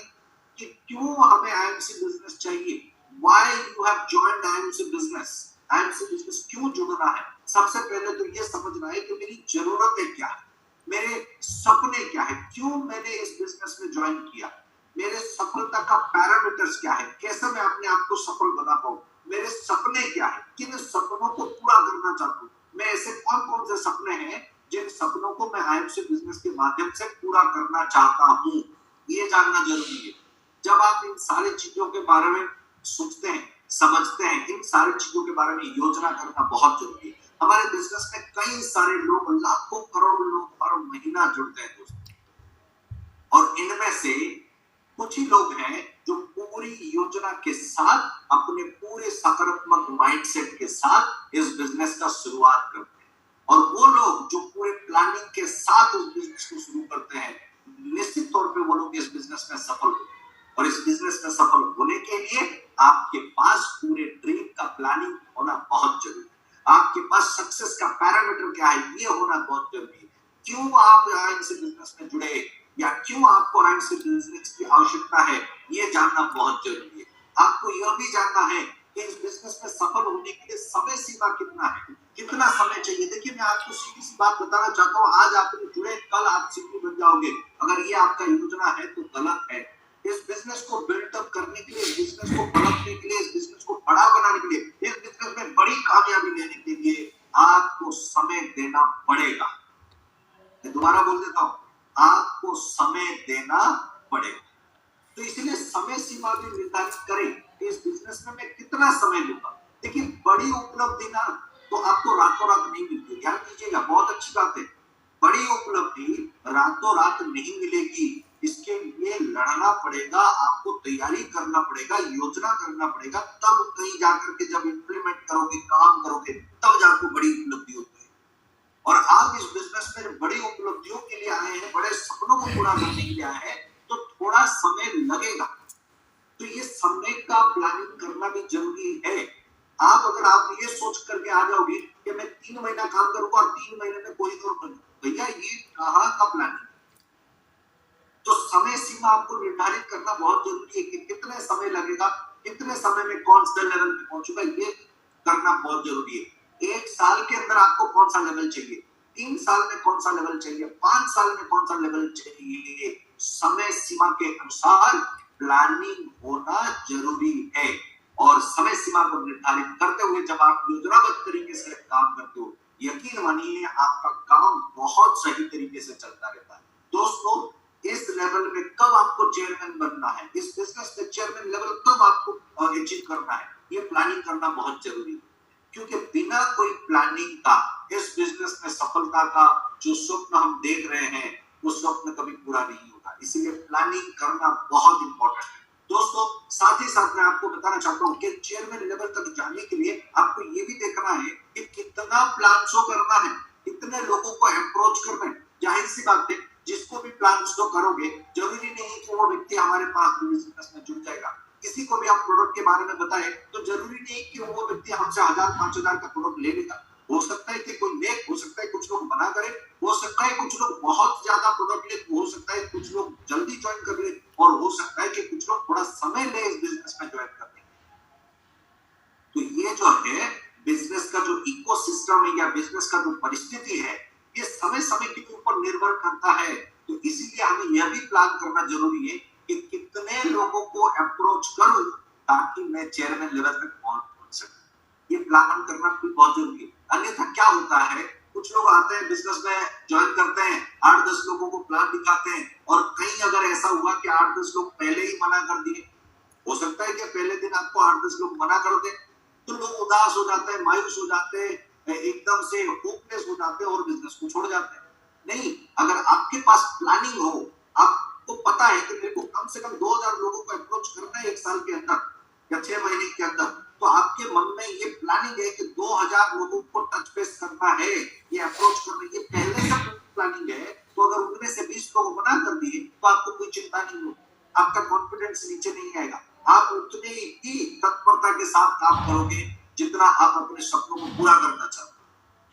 कि क्यों हमें आईएमसी बिजनेस चाहिए? Why you have joined IMC business? IMC business क्यों जुड़ना है? सबसे पहले तो ये समझना है कि मेरी जरूरतें क्या है, मेरे सपने क्या है, क्यों मैंने इस बिजनेस में ज्वाइन किया, मेरे सफलता का पैरामीटर्स क्या है, कैसे मैं अपने आप को सफल बना पाऊं, मेरे सपने क्या है, किन सपनों को पूरा करना चाहता हूं, मैं ऐसे कौन कौन से सपने हैं जिन सपनों को मैं आईएमसी बिजनेस के माध्यम से पूरा करना चाहता हूं, ये जानना जरूरी है। जब आप इन सारी चीजों के बारे में सोचते हैं, समझते हैं, इन सारी चीजों के बारे में योजना करना बहुत जरूरी है। हमारे बिजनेस में कई सारे लोग, लाखों करोड़ों लोग हर महीना जुड़ते हैं दोस्तों, और इनमें से कुछ ही लोग हैं जो पूरी योजना के साथ, अपने पूरे सकारात्मक माइंडसेट के साथ इस बिजनेस का शुरुआत करते हैं। और वो लोग जो पूरे प्लानिंग के साथ इस बिजनेस को शुरू करते हैं, निश्चित तौर पे वो लोग इस बिजनेस में सफल होते हैं। और इस बिजनेस में सफल होने के लिए आपके पास पूरे ड्रीम का प्लानिंग होना बहुत जरूरी है। आपके पास सक्सेस का पैरामीटर क्या है, ये होना बहुत जरूरी है। क्यों आप आईएमसी बिजनेस में जुड़े या क्यों आपको आईएमसी बिजनेस की आवश्यकता है, ये जानना बहुत जरूरी है। आपको यह भी जानना है कि इस बिजनेस में सफल होने के लिए समय सीमा कितना है, कितना समय चाहिए। देखिए, मैं आपको सीधी सी बात बताना चाहता हूँ, आज आप जुड़े, कल आप सीधी बन जाओगे। अगर ये आपका योजना है तो गलत है। इस बिजनेस को बिल्डअप करने के लिए, इस बिजनेस को बढ़ाने के लिए, इस बिजनेस को बड़ा बनाने के लिए, इस बिजनेस में बड़ी कामयाबी लेने के लिए आपको समय देना पड़ेगा। मैं दोबारा बोल देता हूं, आपको समय देना पड़ेगा। तो इसलिए समय सीमा भी निर्धारित करें कि इस बिजनेस में मैं कितना समय लूंगा। देखिए, बड़ी उपलब्धि ना तो आपको रातों रात नहीं मिलती, ध्यान दीजिएगा, बहुत अच्छी बात है। बड़ी उपलब्धि रातों रात नहीं मिलेगी, इसके लिए लड़ना पड़ेगा, आपको तैयारी करना पड़ेगा, योजना करना पड़ेगा, तब कहीं जाकर के जब इंप्लीमेंट करोगे, काम करोगे, तब जाकर बड़ी उपलब्धि होती है। और आप इस बिजनेस में बड़ी उपलब्धियों के लिए आए हैं, बड़े सपनों को पूरा करने के लिए आए हैं, तो थोड़ा समय लगेगा। तो ये समय का प्लानिंग करना भी जरूरी है। आप ये सोच करके आ जाओगे कि मैं 3 महीना काम करूंगा और 3 महीने में कोई और बनूंगा, भैया ये कहाँ का प्लानिंग? तो समय सीमा आपको निर्धारित करना बहुत जरूरी है कि कितने समय लगेगा, कितने समय में कौन सा लेवल पे पहुंचूंगा, ये करना बहुत जरूरी है। 1 साल के अंदर आपको कौन सा लेवल चाहिए, 3 साल में कौन सा लेवल चाहिए, 5 साल में कौन सा लेवल चाहिए, समय सीमा के अनुसार प्लानिंग होना जरूरी है। और समय सीमा को निर्धारित करते हुए जब आप योजनाबद्ध तरीके से काम करते हो, यकीन मानिए आपका काम बहुत सही तरीके से चलता रहता है। दोस्तों, इस लेवल में कब आपको चेयरमैन बनना है, इस बिजनेस में चेयरमैन लेवल कब आपको अचीव करना है, ये प्लानिंग करना बहुत जरूरी है। क्योंकि बिना कोई प्लानिंग का इस बिजनेस में सफलता का जो स्वप्न हम देख रहे हैं, वो स्वप्न कभी पूरा नहीं होगा। इसलिए प्लानिंग करना बहुत इंपॉर्टेंट है। दोस्तों, साथ ही साथ मैं आपको बताना चाहता हूँ कि चेयरमैन लेवल तक जाने के लिए आपको ये भी देखना है कि कितना प्लान शो करना है, कितने लोगों को अप्रोच करना है। जाहिर सी बात है, जिसको भी प्लान शो करोगे, जरूरी नहीं कि वो व्यक्ति हमारे पास बिजनेस में जुड़ जाएगा। किसी किसी को भी आप प्रोडक्ट के बारे में बताएं तो जरूरी नहीं कि वो व्यक्ति हमसे 1000-5000 का प्रोडक्ट ले लेगा। हो सकता है कि कोई ले, हो सकता है कुछ लोग मना करें, हो सकता है कुछ लोग बहुत ज्यादा प्रोडक्ट ले, हो सकता है कुछ लोग जल्दी ज्वाइन कर ले, और हो सकता है कि कुछ लोग थोड़ा समय ले इस बिजनेस में ज्वाइन करने। तो ये जो है बिजनेस का जो इकोसिस्टम है या बिजनेस का जो परिस्थिति है, ये समय समय के ऊपर निर्भर करता है। तो इसीलिए हमें यह भी प्लान करना जरूरी है कि कितने लोगों को अप्रोच करूं ताकि मैं चेयरमैन लेवल तक पहुंच सकूं। ये प्लान करना भी बहुत जरूरी है। अन्यथा क्या होता है, कुछ लोग आते हैं बिजनेस में ज्वाइन करते हैं, 8-10 लोगों को प्लान दिखाते हैं, और कहीं अगर ऐसा हुआ कि 8-10 लोग पहले ही मना कर दिए, हो सकता है कि पहले दिन आपको 8-10 लोग मना कर दें, तो लोग उदास हो जाते हैं, मायूस हो जाते हैं, एकदम से होपलेस हो जाते हैं और बिजनेस को छोड़ जाते हैं। नहीं, अगर आपके पास प्लानिंग हो, आपको पता है कि मेरे को कम से कम 2000 लोगों को अप्रोच करना है 1 साल के अंदर या 6 महीने के अंदर, तो आपके मन में ये प्लानिंग है कि 2000 लोगों को टच बेस करना है, ये अप्रोच करना है, ये पहले से प्लानिंग है। तो अगर उनमें से 20 लोग मना कर दिए तो आपको कोई चिंता नहीं होगी, आपका कॉन्फिडेंस नीचे नहीं आएगा, आप उतनी ही तत्परता के साथ काम करोगे जितना आप अपने सपनों को पूरा करना चाहते हो।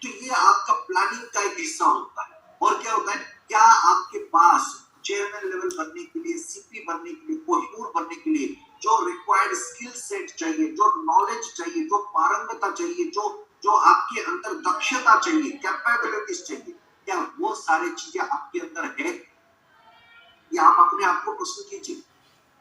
तो ये आपका प्लानिंग का एक हिस्सा होता है। और क्या होता है, क्या आपके पास चेयरमैन लेवल बनने के लिए, सीपी बनने के लिए, कोहिनूर बनने के लिए जो रिक्वायर्ड स्किल सेट चाहिए, जो नॉलेज चाहिए, जो पारंगता चाहिए, जो आपके अंदर दक्षता चाहिए, कैपेबिलिटीज चाहिए, क्या वो सारी चीजें आपके अंदर है? या आप अपने आप को प्रश्न कीजिए।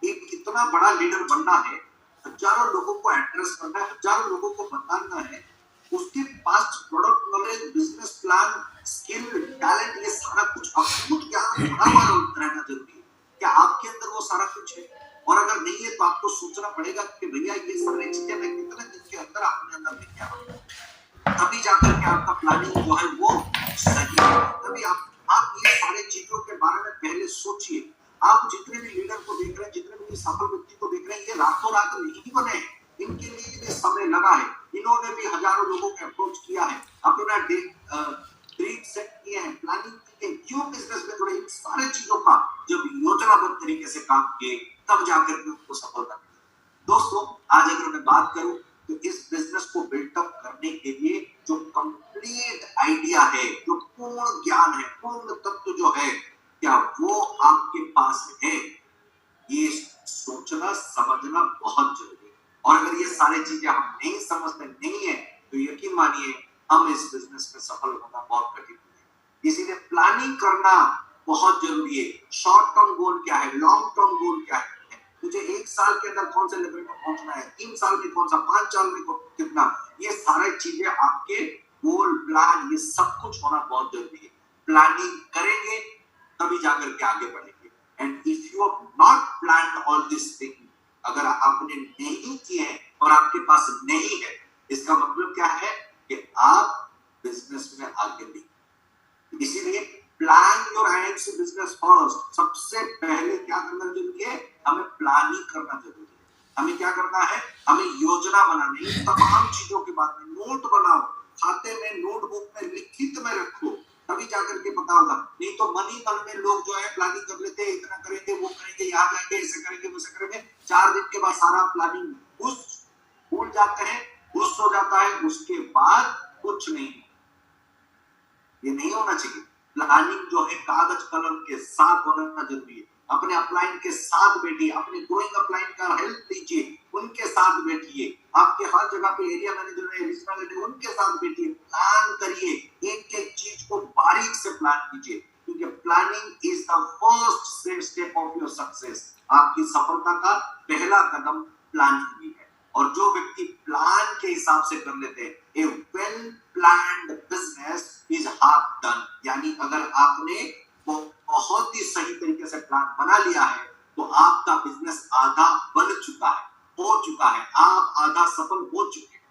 एक इतना बड़ा लीडर बनना है, हजारों लोगों को एड्रेस करना है, हजारों लोगों को बताना है, उसके पास product knowledge, business plan, skill, talent, ये सारा कुछ अद्भुत ज्ञान भरा हुआ रहना जरूरी है। क्या आपके अंदर वो सारा कुछ है? और अगर नहीं है तो आपको सोचना पड़ेगा कि भैया ये सारी चीजें मैं कितने दिन के अंदर अपने अंदर लेके आऊंगा, तभी जाकर के आपका प्लानिंग जो है वो सही है। तभी आप ये सारी चीजों के बारे में पहले सोचिए। आप जितने भी लीडर को देख रहे हैं, जितने भी सफल व्यक्ति को देख रहे हैं, ये रातों रात नहीं बने हैं, इनके लिए भी समय लगा है। इन्होंने भी हजारों लोगों को अप्रोच किया है, अपना ड्रीम सेट किए हैं, प्लानिंग की है, क्यों बिजनेस में जुड़े, इन सारे चीजों का जब योजनाबद्ध तरीके से काम किए तब जाकर के उनको सफलता मिली। दोस्तों, आज अगर मैं बात करूं तो इस बिजनेस को बिल्टअप करने के लिए जो कंप्लीट आइडिया है, जो पूर्ण ज्ञान है, पूर्ण तत्व जो है, क्या वो आपके पास है? ये सोचना समझना बहुत जरूरी है। और अगर ये सारी चीजें हम नहीं समझते नहीं है तो यकीन मानिए हम इस बिजनेस में सफल होना बहुत कठिन है। इसीलिए प्लानिंग करना बहुत जरूरी है। शॉर्ट टर्म गोल क्या है, लॉन्ग टर्म गोल क्या है, मुझे 1 साल के अंदर कौन से लेवल पर पहुंचना है, 3 साल में कौन सा, 5 साल में कितना, ये सारी चीजें आपके गोल, प्लान, ये सब कुछ होना बहुत जरूरी है। प्लानिंग करेंगे तभी जाकर के आगे बढ़ेंगे। And if you have not planned all this thing, अगर आपने नहीं किए हैं और आपके पास नहीं है, इसका मतलब क्या है कि आप बिजनेस में आगे नहीं। इसीलिए plan your hands business first. सबसे पहले क्या करना जरूरी है, हमें प्लानिंग करना जरूरी है। हमें क्या करना है, हमें योजना बनानी है। तमाम चीजों के बारे में नोट बनाओ, खाते में, नोटबुक में, लिखित में रखो, तभी जाकर के पता होगा। नहीं तो मन ही मन में लोग जो है प्लानिंग कर लेते हैं, इतना करेंगे, वो करेंगे, यहाँ जाएंगे, ऐसे करेंगे, वैसे करेंगे, 4 दिन के बाद सारा प्लानिंग भूल जाते हैं, घुस हो जाता है, उसके बाद कुछ नहीं। ये नहीं होना चाहिए। प्लानिंग जो है कागज कलम के साथ होना जरूरी है। अपने अपलाइन के साथ बैठिए, अपने ग्रोइंग अपलाइन का हेल्प लीजिए, उनके साथ बैठिए, आपके हर जगह पे एरिया मैनेजर है, रीजनल लीडर, उनके साथ बैठिए, प्लान करिए, एक एक चीज को बारीक से प्लान कीजिए, क्योंकि planning is the first step of your success. आपकी सफलता का पहला कदम प्लानिंग ही है। और जो व्यक्ति प्लान के हिसाब से कर लेते हैं, a well planned business is half done. यानी अगर आपने बहुत ही सही तरीके से प्लान बना लिया है तो आपका बिजनेस आधा बन चुका है, हो चुका है, आप आधा सफल हो चुके हैं,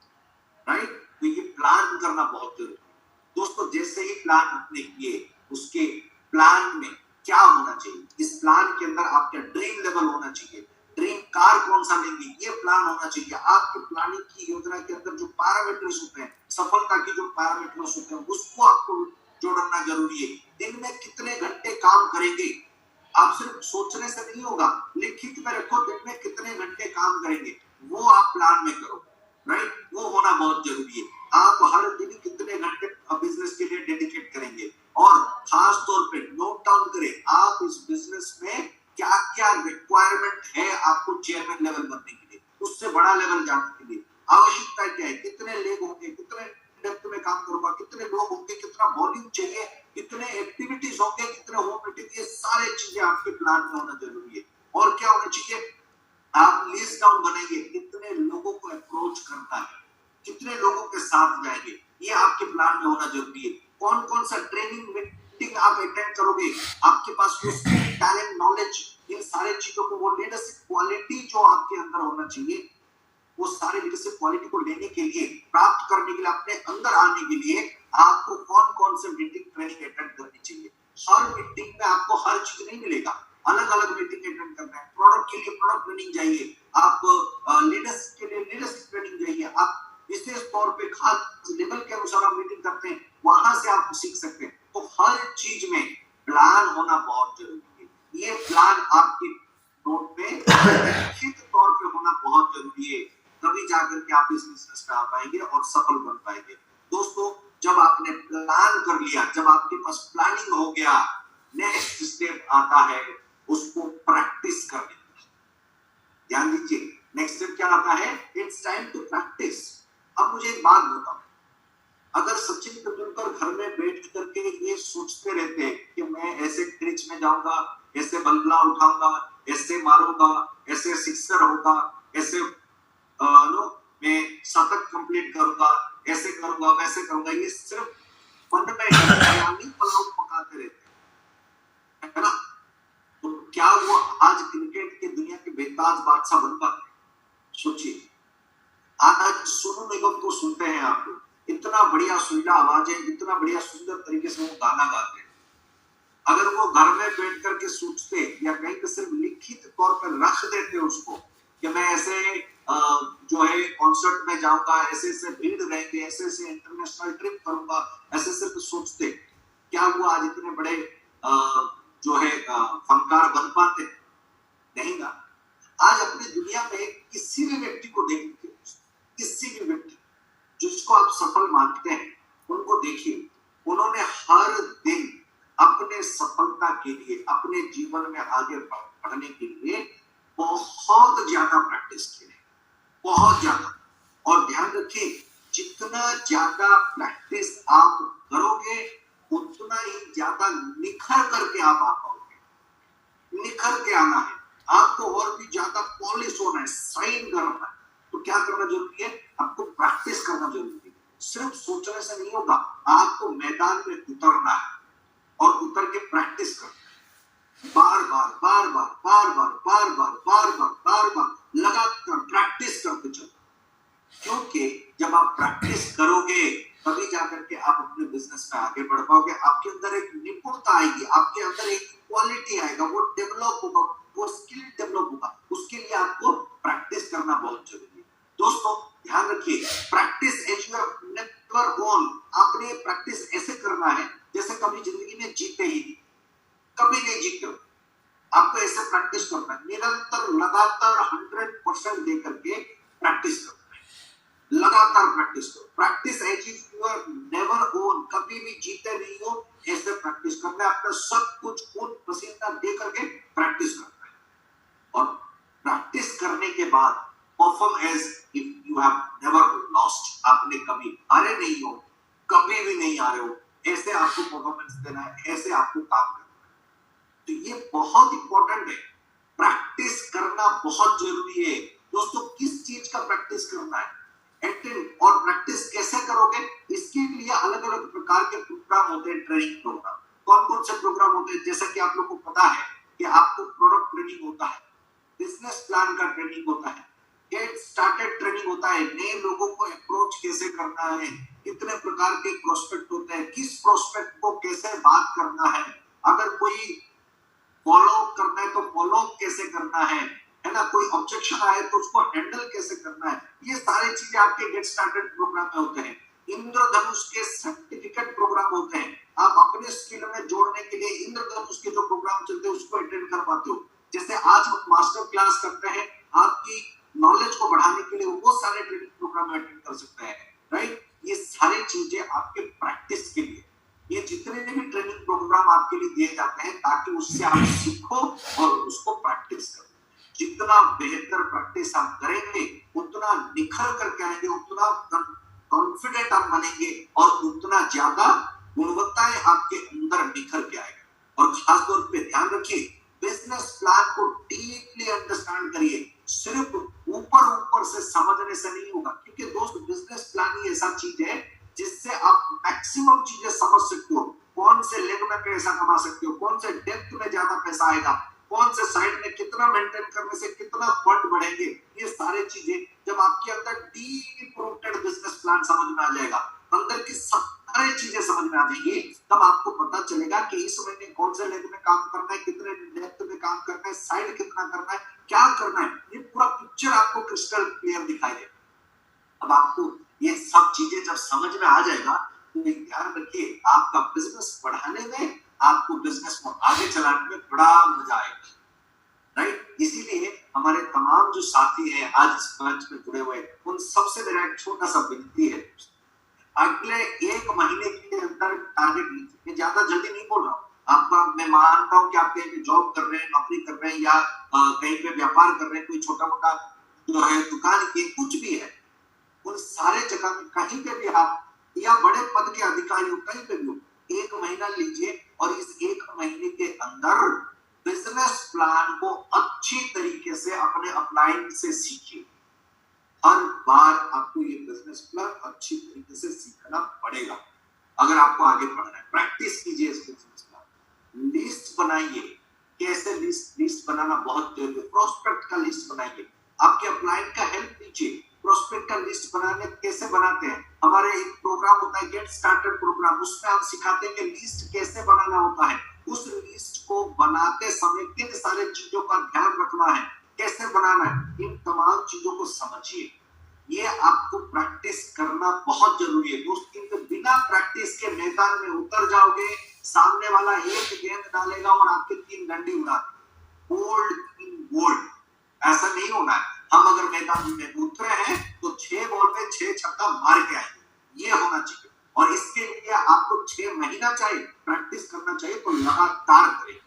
राइट? तो ये प्लान करना बहुत जरूरी है। दोस्तों, जैसे ही प्लान आपने किए, उसके प्लान में क्या होना चाहिए, इस प्लान के अंदर आपका ड्रीम लेवल होना चाहिए, ड्रीम कार कौन सा लेंगे, ये प्लान होना चाहिए। आपकी प्लानिंग की योजना के अंदर जो पैरामीटर्स होते हैं, सफलता की जो पैरामीटर्स होते हैं, उसको आपको जोड़ना जरूरी है। दिन में कितने घंटे काम करेंगे, आप सिर्फ सोचने से नहीं होगा, लिखित में रखो दिन में कितने घंटे काम करेंगे, वो आप प्लान में करो, राइट? वो होना बहुत जरूरी है। आप हर दिन कितने घंटे बिजनेस के लिए डेडिकेट करेंगे, और खास तौर पे नोट डाउन करें आप इस बिजनेस में क्या क्या रिक्वायरमेंट है आपको चेयरमैन लेवल बनने के लिए, उससे बड़ा लेवल जाने के लिए आवश्यकता क्या है, कितने लोग होंगे, कितने डेप्थ में काम करूंगा, कितने लोग होंगे, कितना वॉल्यूम चाहिए, कितने एक्टिविटीज होंगे, कितने होम मीटिंग, ये सारी चीजें आपके प्लान में होना जरूरी है। और क्या होना चाहिए, आप लिस्ट डाउन बनाइए, कितने लोगों को अप्रोच करना है, कितने लोगों के साथ जाएंगे, ये आपके प्लान में होना जरूरी है। कौन कौन सा ट्रेनिंग मीटिंग आप अटेंड करोगे, आपके पास वो स्किल, टैलेंट, नॉलेज, इन सारे चीजों को, वो लीडरशिप क्वालिटी जो आपके अंदर होना चाहिए, वो सारे लीडरशिप क्वालिटी को लेने के लिए, प्राप्त करने के लिए, अपने अंदर आने के लिए आपको कौन कौन से मीटिंग, ट्रेनिंग अटेंड करनी चाहिए। हर मीटिंग में आपको हर चीज नहीं मिलेगा, अलग अलग मीटिंग अटेंड करना है। प्रोडक्ट के लिए प्रोडक्ट ट्रेनिंग जाइए, आप लीडरशिप के लिए लीडरशिप ट्रेनिंग जाइए, आप विशेष तौर पे खास लेवल के अनुसार आप मीटिंग करते हैं, वहां से आप सीख सकते हैं। तो हर चीज में प्लान होना बहुत जरूरी है। ये प्लान आपके नोट पे लिखित तौर पे होना बहुत जरूरी है, तभी जाकर के आप इस बिजनेस में आ पाएंगे और सफल बन पाएंगे। दोस्तों, जब आपने प्लान कर लिया, जब आपके पास प्लानिंग हो गया, नेक्स्ट स्टेप आता है उसको प्रैक्टिस करने का। ध्यान दीजिए, नेक्स्ट स्टेप क्या आता है, इट्स टाइम टू प्रैक्टिस। अब मुझे एक बात बताओ, अगर सचिन तेंदुलकर घर में बैठ करके ये सोचते रहते हैं कि मैं ऐसे क्रिच में जाऊंगा, ऐसे बल्ला उठाऊंगा, ऐसे मारूंगा, ऐसे सिक्सर होगा, ऐसे मैं शतक कंप्लीट करूंगा, ऐसे करूंगा, वैसे करूंगा, ये सिर्फ मन में यानी पलाव पकाते रहते हैं, है ना? तो क्या वो आज क्रिकेट की दुनिया के बेताज बादशाह बन पाते? सोचिए, आज सोनू निगम को सुनते हैं आप लोग, इतना बढ़िया सुरीला आवाज है, इतना बढ़िया सुंदर तरीके से वो गाना गाते हैं। अगर वो घर में बैठ करके सोचते या कहीं पे सिर्फ लिखित तौर पर रख देते उसको कि मैं ऐसे जो है कॉन्सर्ट में जाऊंगा, ऐसे ऐसे भीड़ रहेंगे, ऐसे ऐसे इंटरनेशनल ट्रिप करूंगा, ऐसे सिर्फ सोचते, क्या वो आज इतने बड़े जो है फनकार बन पाते? नहीं ना। आज अपनी दुनिया में किसी भी व्यक्ति को देख लीजिए, किसी भी व्यक्ति जिसको आप सफल मानते हैं, उनको देखिए, उन्होंने हर दिन अपने सफलता के लिए, अपने जीवन में आगे बढ़ने के लिए बहुत ज्यादा प्रैक्टिस की है, बहुत ज्यादा। और ध्यान रखिए, जितना ज्यादा प्रैक्टिस आप करोगे, उतना ही ज्यादा निखर करके आप आ पाओगे। निखर के आना है आपको, और भी ज्यादा पॉलिश होना है, शाइन करना है। तो क्या करना जरूरी है, आपको प्रैक्टिस करना जरूरी है। सिर्फ सोचने से नहीं होगा, आपको मैदान में उतरना है और उतर के प्रैक्टिस करना है, बार बार बार बार बार बार बार बार बार बार बार बार लगातार प्रैक्टिस करते चलो। क्योंकि जब आप प्रैक्टिस करोगे, तभी जाकर के आप अपने बिजनेस में आगे बढ़ पाओगे। आपके अंदर एक निपुणता आएगी, आपके अंदर एक क्वालिटी आएगा, वो डेवलप होगा, वो स्किल डेवलप होगा। उसके लिए आपको प्रैक्टिस करना बहुत जरूरी है। दोस्तों, ध्यान रखिए, practice as you never gone. आपने प्रैक्टिस ऐसे करना है जैसे कभी जिंदगी में जीते ही नहीं, कभी नहीं जीते हो। आपको ऐसे प्रैक्टिस करना है, निरंतर लगातार 100% दे करके प्रैक्टिस करना है, लगातार प्रैक्टिस करो। Practice as if you are never won, कभी भी जीते नहीं हो, ऐसे प्रैक्टिस करना है। अपना सब कुछ खून पसीना दे करके प्रैक्टिस करना है, और प्रैक्टिस करने के बाद perform as if you have never lost. आपने कभी हारे नहीं हो, कभी भी नहीं हारे हो, ऐसे आपको परफॉर्मेंस देना है, ऐसे आपको काम करना है। तो ये बहुत इंपॉर्टेंट है, प्रैक्टिस करना बहुत जरूरी है। दोस्तों, किस चीज का प्रैक्टिस करना है, और प्रैक्टिस कैसे करोगे, इसके लिए अलग अलग प्रकार के प्रोग्राम होते हैं, ट्रेनिंग प्रोग्राम। कौन कौन से प्रोग्राम होते हैं, जैसा कि आप लोगों को पता है कि आपको प्रोडक्ट ट्रेनिंग होता है, बिजनेस प्लान का ट्रेनिंग होता है, गेट स्टार्टेड ट्रेनिंग होता है, नए लोगों को अप्रोच कैसे करना है, कितने प्रकार के प्रोस्पेक्ट होते हैं, किस प्रोस्पेक्ट को कैसे बात करना है, अगर कोई फॉलो करना है तो फॉलो कैसे करना है ना, कोई ऑब्जेक्शन आए तो उसको हैंडल कैसे करना है, ये सारी चीजें आपके गेट स्टार्टेड प्रोग्राम में होते हैं। इंद्रधनुष के सर्टिफिकेट प्रोग्राम होते हैं, आप अपने स्किल में जोड़ने के लिए इंद्रधनुष के जो प्रोग्राम चलते हैं उसको अटेंड कर पाते हो। जैसे आज हम मास्टर क्लास करते हैं, आपकी नॉलेज को बढ़ाने के लिए वो सारे ट्रेनिंग प्रोग्राम अटेंड कर सकते हैं, राइट। ये सारी चीजें आपके प्रैक्टिस के लिए, ये जितने भी ट्रेनिंग प्रोग्राम आपके लिए दिए जाते हैं ताकि उससे आप सीखो और उसको प्रैक्टिस करो। जितना बेहतर प्रैक्टिस आप करेंगे उतना निखर करके आएंगे, उतना कॉन्फिडेंट आप बनेंगे और उतना ज्यादा गुणवत्ताएं आपके अंदर निखर के आएगा। और खास तौर पे ध्यान रखिए, बिजनेस प्लान को डीपली अंडरस्टैंड करिए, सिर्फ ऊपर ऊपर से समझने से नहीं होगा, क्योंकि दोस्त बिजनेस प्लान ही ऐसा चीज है जिससे आप मैक्सिमम चीजें समझ सकते हो। कौन से लेग में पैसा कमा सकते हो, कौन से डेप्थ में ज्यादा पैसा आएगा, कौन से साइड में कितना मेंटेन करने से कितना फंड बढ़ेंगे, ये सारी चीजें जब आपके अंदर डीप रूटेड बिजनेस प्लान समझ में आ जाएगा, अंदर की सारी चीजें समझ में आ जाएंगी, तब आपको पता चलेगा कि इस महीने कौन से लेग में काम करना है, कितने डेप्थ में काम करना है, साइड कितना करना है, क्या करना है, ये पूरा पिक्चर आपको क्रिस्टल क्लियर दिखाई देगा। अब आपको ये सब चीजें जब समझ में आ जाएगा तो ध्यान रखिए, आपका बिजनेस बढ़ाने में, आपको बिजनेस को आगे चलाने में बड़ा मजा आएगा, राइट। इसीलिए हमारे तमाम जो साथी हैं आज इस मंच में जुड़े हुए, उन सबसे मेरा एक छोटा सा विनती है, अगले 1 महीने के अंदर टारगेट लीजिए। ज्यादा जल्दी नहीं बोल रहा हूँ आपका, मैं मानता हूँ कि आप कहीं पे जॉब कर रहे हैं, नौकरी कर रहे हैं, या कहीं पे व्यापार कर रहे हैं, कोई छोटा मोटा जो है दुकान की कुछ भी है, उन सारे जगह में कहीं पे भी आप या बड़े पद के अधिकारी हो, कहीं पे भी हो, 1 महीना लीजिए और इस 1 महीने के अंदर बिजनेस प्लान को अच्छी तरीके से अपने अपलाइन से सीखिए। हर बार आपको ये बिजनेस प्लान अच्छी तरीके से सीखना पड़ेगा अगर आपको आगे बढ़ना है। प्रैक्टिस कीजिए इस बिजनेस प्लान, लिस्ट बनाइए, कैसे लिस्ट बनाना बहुत जरूरी है। प्रोस्पेक्ट का लिस्ट बनाइए, आपके अपलाइन का हेल्प लीजिए। प्रोस्पेक्ट का लिस्ट बनाने कैसे बनाते हैं, हमारे एक प्रोग्राम होता है गेट स्टार्टेड प्रोग्राम, उसमें हम सिखाते हैं कि लिस्ट कैसे बनाना होता है। उस लिस्ट को बनाते समय किन सारे चीजों का ध्यान रखना है, कैसे बनाना है, इन तमाम चीजों को समझिए। ये आपको प्रैक्टिस करना बहुत जरूरी है दोस्तों, क्योंकि बिना प्रैक्टिस के मैदान में उतर जाओगे, सामने वाला एक गेंद डालेगा और आपके 3 डंडी उड़ा देगा। गोल्ड इन गोल्ड ऐसा नहीं होना है। हम अगर मैदान में उतरे हैं तो 6 बॉल में 6 छक्का मार के आएंगे, ये होना चाहिए। और इसके लिए आपको 6 महीना चाहिए, प्रैक्टिस करना चाहिए, तो लगातार करें,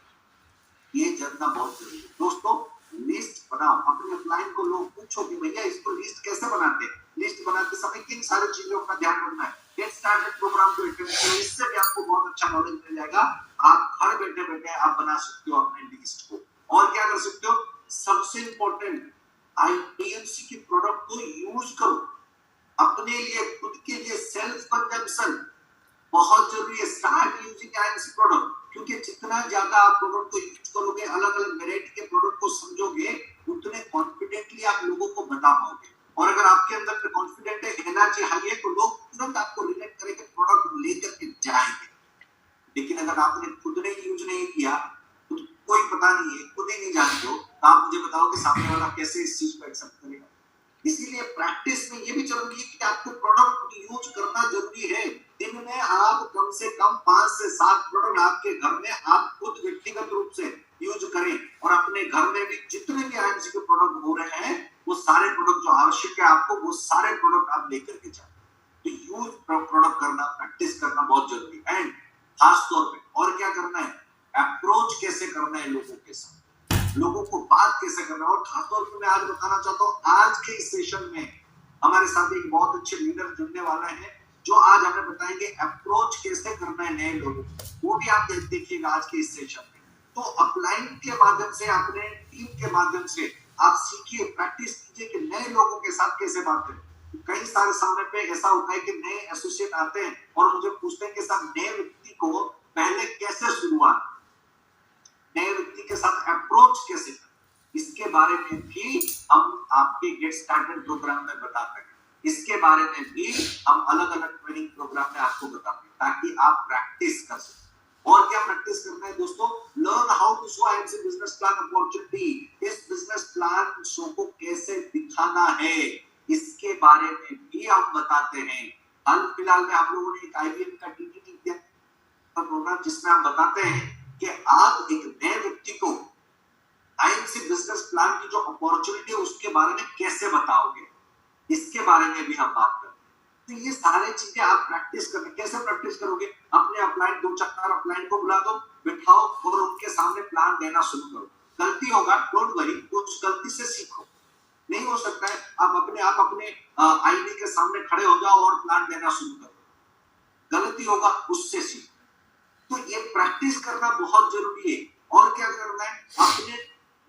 ये जानना बहुत जरूरी है दोस्तों। लिस्ट बनाओ, अपने अपलाइन को लोग पूछो कि भैया इसको लिस्ट कैसे बनाते हैं, लिस्ट बनाते समय किन सारी चीजों का ध्यान रखना है। गेट स्टार्टेड प्रोग्राम को अटेंड करो, इससे भी आपको बहुत अच्छा नॉलेज मिल जाएगा। आप घर बैठे बैठे आप बना सकते हो अपने लिस्ट को। और क्या कर सकते हो, सबसे इंपॉर्टेंट आईटीएमसी की प्रोडक्ट को यूज करो अपने लिए, खुद के लिए। सेल्फ कंजम्पशन बहुत जरूरी है। स्टार्ट यूजिंग आईएमसी प्रोडक्ट, क्योंकि जितना ज्यादा आप प्रोडक्ट को यूज करोगे, अलग अलग वेराइटी के प्रोडक्ट को समझोगे, उतने कॉन्फिडेंटली आप लोगों को बता पाओगे। और अगर आपके अंदर कॉन्फिडेंट है, एनर्जी हाई है, तो लोग तुरंत आपको रिलेट करेंगे, प्रोडक्ट लेकर के जाएंगे। लेकिन अगर आपने खुद ने यूज नहीं किया, तो कोई पता नहीं है, खुद ही नहीं जानते हो, तो आप मुझे बताओ कि सामने वाला कैसे इस चीज को एक्सेप्ट करेगा। इसीलिए प्रैक्टिस में ये भी जरूरी है कि आपको प्रोडक्ट यूज करना जरूरी है। दिन में आप कम से कम 5 से 7 प्रोडक्ट आपके घर में आप खुद व्यक्तिगत रूप से यूज करें, और अपने घर में भी जितने भी आईएमसी के प्रोडक्ट हो रहे हैं, वो सारे प्रोडक्ट जो आवश्यक है आपको, वो सारे प्रोडक्ट आप लेकर के जाए। तो यूज प्रोडक्ट करना, प्रैक्टिस करना बहुत जरूरी है। एंड खास तौर पे और क्या करना है, अप्रोच कैसे करना है लोगों के साथ, लोगों को बात कैसे करना है। और खासतौर पर मैं आज बताना चाहता हूँ, आज के इस सेशन में हमारे साथ एक बहुत अच्छे लीडर जुड़ने वाला है, जो आज हमें बताएंगे अप्रोच कैसे करना है नए लोगों को। वो भी आप देखिएगा आज के इस सेशन में। तो अपलाइन के माध्यम से, अपने टीम के माध्यम से आप सीखिए, प्रैक्टिस कीजिए कि नए लोगों के साथ कैसे बात करें। कई सारे समय पे ऐसा होता है कि नए एसोसिएट आते हैं और मुझे पूछते हैं कि सर नए व्यक्ति को पहले कैसे शुरुआत, नए व्यक्ति के साथ अप्रोच कैसे करें, इसके बारे में भी हम आपके गेट स्टार्टेड प्रोग्राम में बताते हैं। इसके बारे में भी हम अलग अलग ट्रेनिंग प्रोग्राम में आपको बताते हैं, ताकि आप प्रैक्टिस कर सकें। और क्या प्रैक्टिस करना है दोस्तों, learn how to show IMC business plan opportunity. इस बिजनेस प्लान शो को कैसे दिखाना है, इसके बारे में भी हम बताते हैं। हाल फिलहाल में हम लोगों ने एक IBM का TTT किया प्रोग्राम, जिसमें हम बताते हैं कि आप एक नए व्यक्ति को IMC बिजनेस प्लान की जो अपॉर्चुनिटी है उसके बारे में कैसे बताओगे, इसके बारे में भी हम बात करते हैं। तो ये सारे चीजें आप प्रैक्टिस करने, कैसे प्रैक्टिस करोगे? अपने अपलाइन 2-4 अपलाइन को बुला दो, बिठाओ और उनके सामने प्लान देना शुरू करो। गलती होगा, डोंट वरी, उस गलती से सीखो। नहीं हो सकता है आप अपने आईडी के सामने खड़े हो जाओ और प्लान देना शुरू करो। गलती होगा, उससे सीखो। तो ये प्रैक्टिस करना बहुत जरूरी है। और क्या करना है? अपने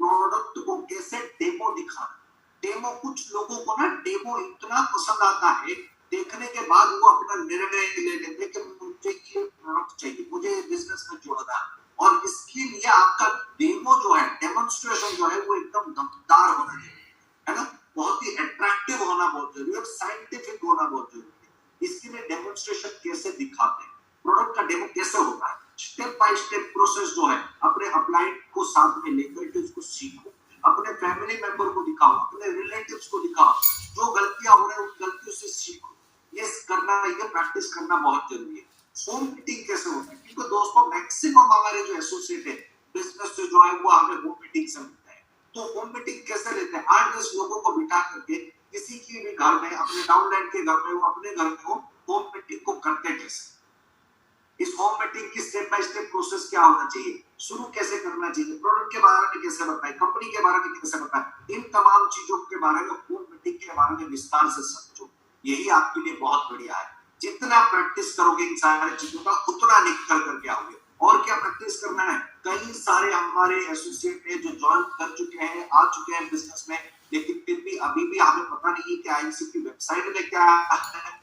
प्रोडक्ट को कैसे डेमो दिखाना। डेमो, कुछ लोगों को ना डेमो इतना पसंद आता है, देखने के बाद वो अपना निर्णय ले लेते कि मुझे ये प्रोडक्ट चाहिए, मुझे बिजनेस में जोड़ना। और इसके लिए आपका डेमो जो है, डेमोन्स्ट्रेशन जो है, वो एकदम दमदार होना चाहिए, है ना? बहुत ही अट्रैक्टिव होना बहुत जरूरी है और साइंटिफिक होना बहुत जरूरी है। इसके लिए डेमोन्स्ट्रेशन कैसे दिखाते हैं, प्रोडक्ट का डेमो कैसे होता है, स्टेप बाय स्टेप प्रोसेस जो है, अपने अपलाइड को साथ में लेकर के उसको सीखो। अपने फैमिली मेंबर को दिखाओ, अपने रिलेटिव्स को दिखाओ, जो गलतियां हो रही है उन गलतियों से सीखो। ये करना, ये प्रैक्टिस करना बहुत जरूरी है। होम मीटिंग कैसे होती है? क्योंकि दोस्तों मैक्सिमम हमारे जो एसोसिएट है बिजनेस से जो है वो हमें होम मीटिंग से मिलता है। तो होम मीटिंग कैसे लेते हैं? 8-10 लोगों को बिठा करके किसी की भी घर में, अपने डाउनलाइन के घर में, वो अपने घर में हो, होम मीटिंग को करते कैसे? इस होम मीटिंग की स्टेप बाय स्टेप प्रोसेस क्या होना चाहिए, शुरू कैसे करना चाहिए, प्रोडक्ट के बारे में कैसे बताएं, कंपनी के बारे में कैसे बताएं, इन तमाम चीजों के बारे में होम मीटिंग के बारे में विस्तार से समझो। यही आपके लिए बहुत बढ़िया है। जितना प्रैक्टिस करोगे इन सारी चीजों का, उतना निखर करके आओगे। और क्या प्रैक्टिस करना है? कई सारे हमारे एसोसिएट है जो ज्वाइन कर चुके हैं, आ चुके हैं बिजनेस में, लेकिन फिर भी अभी भी हमें पता नहीं है कि आईएमसी की वेबसाइट में क्या है।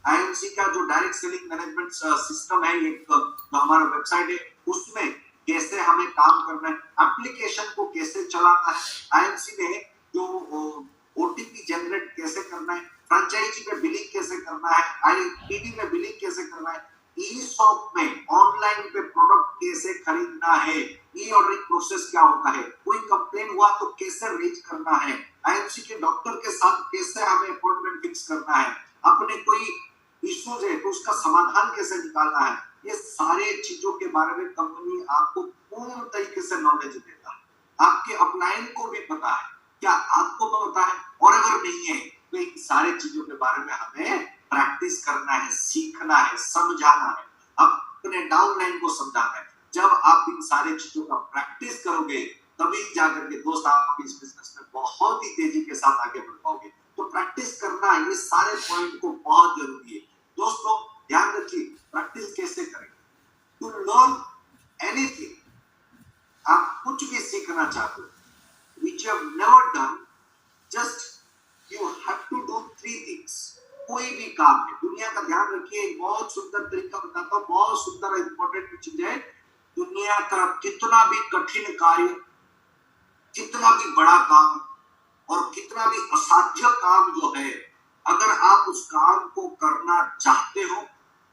आईएमसी का जो डायरेक्ट सेलिंग मैनेजमेंट सिस्टम है, एक जो हमारा वेबसाइट है, उसमें कैसे हमें काम करना है, एप्लीकेशन को कैसे चलाना है, आईएमसी में जो ओटीपी जनरेट कैसे करना है, फ्रेंचाइजी में बिलिंग कैसे करना है, आईपीडी में बिलिंग कैसे करना है, ई शॉप में ऑनलाइन पे प्रोडक्ट कैसे खरीदना है, ई ऑर्डरिंग प्रोसेस क्या होता है, कोई कंप्लेन हुआ तो कैसे रेज करना है, आईएमसी के डॉक्टर के साथ कैसे हमें अपॉइंटमेंट फिक्स करना है, अपने कोई इश्यूज है तो उसका समाधान कैसे निकालना है। ये सारे चीजों के बारे में कंपनी आपको पूर्ण तरीके से नॉलेज देता है। आपके अपलाइन को भी पता है, क्या आपको पता है? और अगर नहीं है तो इन सारे चीजों के बारे में हमें प्रैक्टिस करना है, सीखना है, समझाना है, अपने डाउनलाइन को समझाना है। जब आप इन सारे चीजों का प्रैक्टिस करोगे तभी जाकर के दोस्त आप इस बिजनेस में बहुत ही तेजी के साथ आगे बढ़ पाओगे। तो प्रैक्टिस करना, ये सारे पॉइंट को बहुत जरूरी है। दोस्तों ध्यान रखिए, प्रैक्टिस कैसे करें? टू लर्न एनीथिंग, आप कुछ भी सीखना चाहते हो, which you have never done, just you have to do 3 things। कोई भी काम है, दुनिया का ध्यान रखिए, एक बहुत सुंदर तरीका बताता हूँ, बहुत सुंदर इंपॉर्टेंट चीज है। दुनिया का कितना भी कठिन कार्य, कितना भी बड़ा काम और कितना भी असाध्य काम जो है, अगर आप उस काम को करना चाहते हो,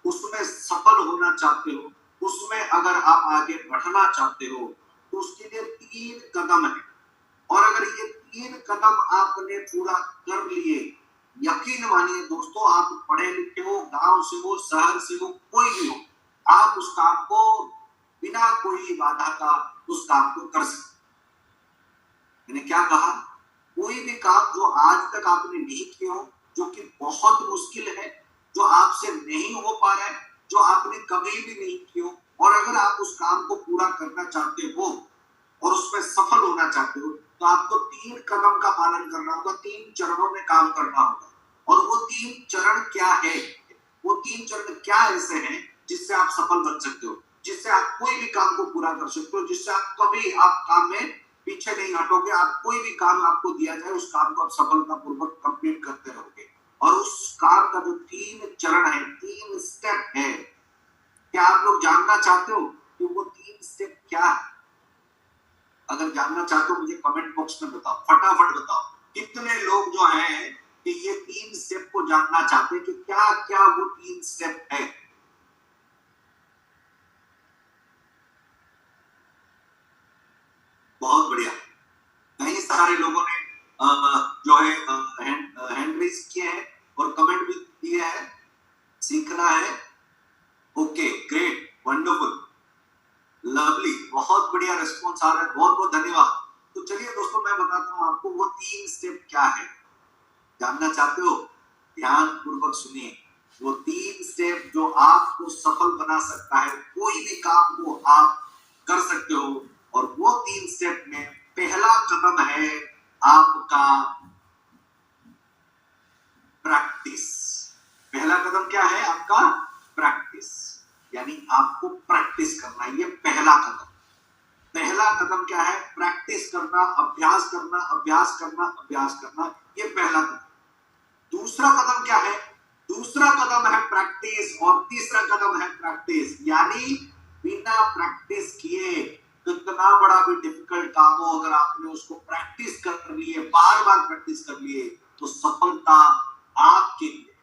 उसमें सफल होना चाहते हो, उसमें अगर आप आगे बढ़ना चाहते हो, तो उसके लिए 3 कदम है। और अगर ये 3 कदम आपने पूरा कर लिए, यकीन मानिए दोस्तों, आप पढ़े लिखे हो, गांव से हो, शहर से हो, कोई भी हो, आप उस काम को बिना कोई बाधा का उस काम को कर सकते। मैंने क्या कहा? कोई भी काम जो आज तक आपने नहीं किया हो, जो कि बहुत मुश्किल है, जो आपसे नहीं हो पा रहा है, जो आपने कभी भी नहीं किया, और अगर आप उस काम को पूरा करना चाहते हो और उसमें सफल होना चाहते हो, तो आपको 3 कदम का पालन करना होगा, 3 चरणों में काम करना होगा। और वो 3 चरण क्या है? वो 3 चरण क्या ऐसे हैं जिससे आप सफल बन सकते हो, जिससे आप कोई भी काम को पूरा कर सकते हो, जिससे आप कभी आप काम में पीछे नहीं हटोगे। आप कोई भी काम आपको दिया जाए, उस काम को आप सफलतापूर्वक कंप्लीट करते रहोगे। और उस काम का जो 3 चरण है, 3 स्टेप है, क्या आप लोग जानना चाहते हो कि वो 3 स्टेप क्या है? अगर जानना चाहते हो मुझे कमेंट बॉक्स में बताओ, फटाफट बताओ। कितने लोग जो हैं कि ये 3 स्टेप को जानना चाहते हैं कि क्या क्या वो 3 स्टेप है? बहुत बढ़िया, कई सारे लोगों ने जो है हैंड रेज किए हैं और कमेंट भी दिए हैं। लिखना है। ओके, ग्रेट, वंडरफुल, लवली, बहुत बढ़िया रिस्पॉन्स आ रहा है, बहुत बहुत धन्यवाद। तो चलिए दोस्तों, मैं बताता हूँ आपको वो 3 स्टेप क्या है। जानना चाहते हो? ध्यान पूर्वक सुनिए। वो 3 स्टेप जो आपको सफल बना सकता है, कोई भी काम को आप कर सकते हो। और वो 3 स्टेप में पहला कदम है आपका प्रैक्टिस। पहला कदम क्या है आपका? प्रैक्टिस, यानी आपको प्रैक्टिस करना, ये पहला कदम। पहला कदम क्या है? प्रैक्टिस करना, अभ्यास करना, अभ्यास करना, अभ्यास करना, ये पहला कदम। दूसरा कदम क्या है? दूसरा कदम है प्रैक्टिस, और तीसरा कदम है प्रैक्टिस, यानी बिना प्रैक्टिस किए कितना बड़ा भी डिफिकल्ट काम हो, अगर आपने उसको प्रैक्टिस कर लिए, बार बार प्रैक्टिस कर लिए, तो सफलता आपके लिए,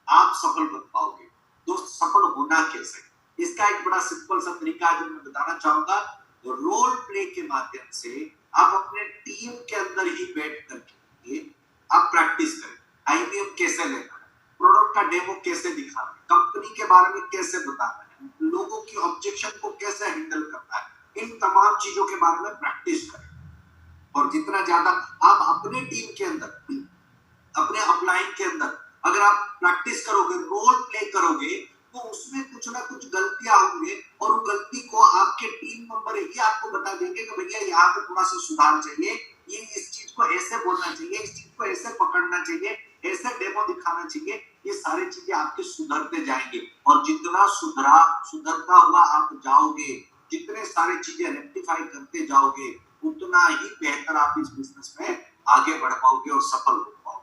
आप सफल बन पाओगे। दोस्त, सफल होना कैसे? इसका एक बड़ा सिंपल सा तरीका है जो मैं बताना चाहूंगा। रोल प्ले के माध्यम से आप अपने टीम के अंदर ही बैठ करके आप प्रैक्टिस करें। आईबीएम कैसे लेना है, प्रोडक्ट का डेमो कैसे दिखाना है, कंपनी के बारे में कैसे बताना है, लोगों की ऑब्जेक्शन को कैसे हैंडल करना है, इन तमाम चीजों के बारे में प्रैक्टिस करें। और जितना ज्यादा आप अपने टीम के अंदर, अपने अपलाइन के अंदर अगर आप प्रैक्टिस करोगे, रोल प्ले करोगे, तो उसमें कुछ ना कुछ गलतियां होंगे, और वो गलती को आपके टीम मेंबर ही आपको बता देंगे कि भैया यहाँ पे थोड़ा सा सुधार चाहिए, ये इस चीज को ऐसे बोलना चाहिए, इस चीज को ऐसे पकड़ना चाहिए, ऐसे डेमो दिखाना चाहिए। ये सारी चीजें आपके सुधरते जाएंगे, और जितना सुधरता हुआ आप जाओगे, जितने सारी चीजें रेक्टिफाई करते जाओगे, उतना ही बेहतर आप इस बिजनेस में आगे बढ़ पाओगे और सफल हो पाओगे।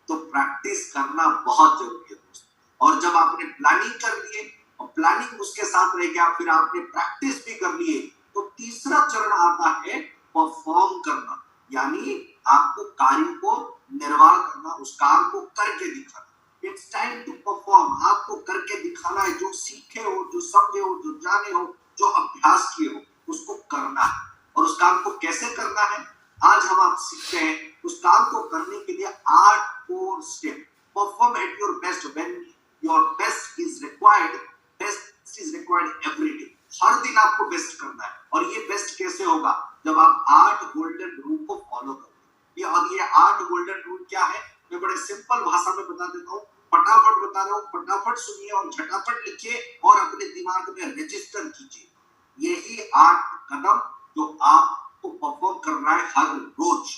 तो प्रैक्टिस करना बहुत जरूरी है दोस्तों। और जब आपने प्लानिंग कर लिए और प्लानिंग उसके साथ रह गया, फिर आपने प्रैक्टिस भी कर लिए, तो तीसरा चरण आता है परफॉर्म करना, यानी आपको कार्य को निर्वाह करना, उस काम को करके दिखाना। It's time to perform. आपको करके दिखाना है, जो सीखे हो, जो समझे हो, जो जाने हो, जो अभ्यास किए हो, उसको करना है। और उस काम को कैसे करना है, आज हम आप सीखते हैं। उस काम को करने के लिए 8 core step. Perform at your best when your best is required. Best is required every day. हर दिन आपको बेस्ट करना है। और ये बेस्ट कैसे होगा? जब आप 8 गोल्डन रूल को फॉलो करोगे। और ये 8 गोल्डन रूल क्या है, मैं बड़े सिंपल भाषा में बता देता हूँ, फटाफट बता रहा हूँ, फटाफट सुनिए और झटापट लिखिए और अपने दिमाग में रजिस्टर कीजिए। यही 8 कदम जो आपको परफॉर्म करना है हर रोज।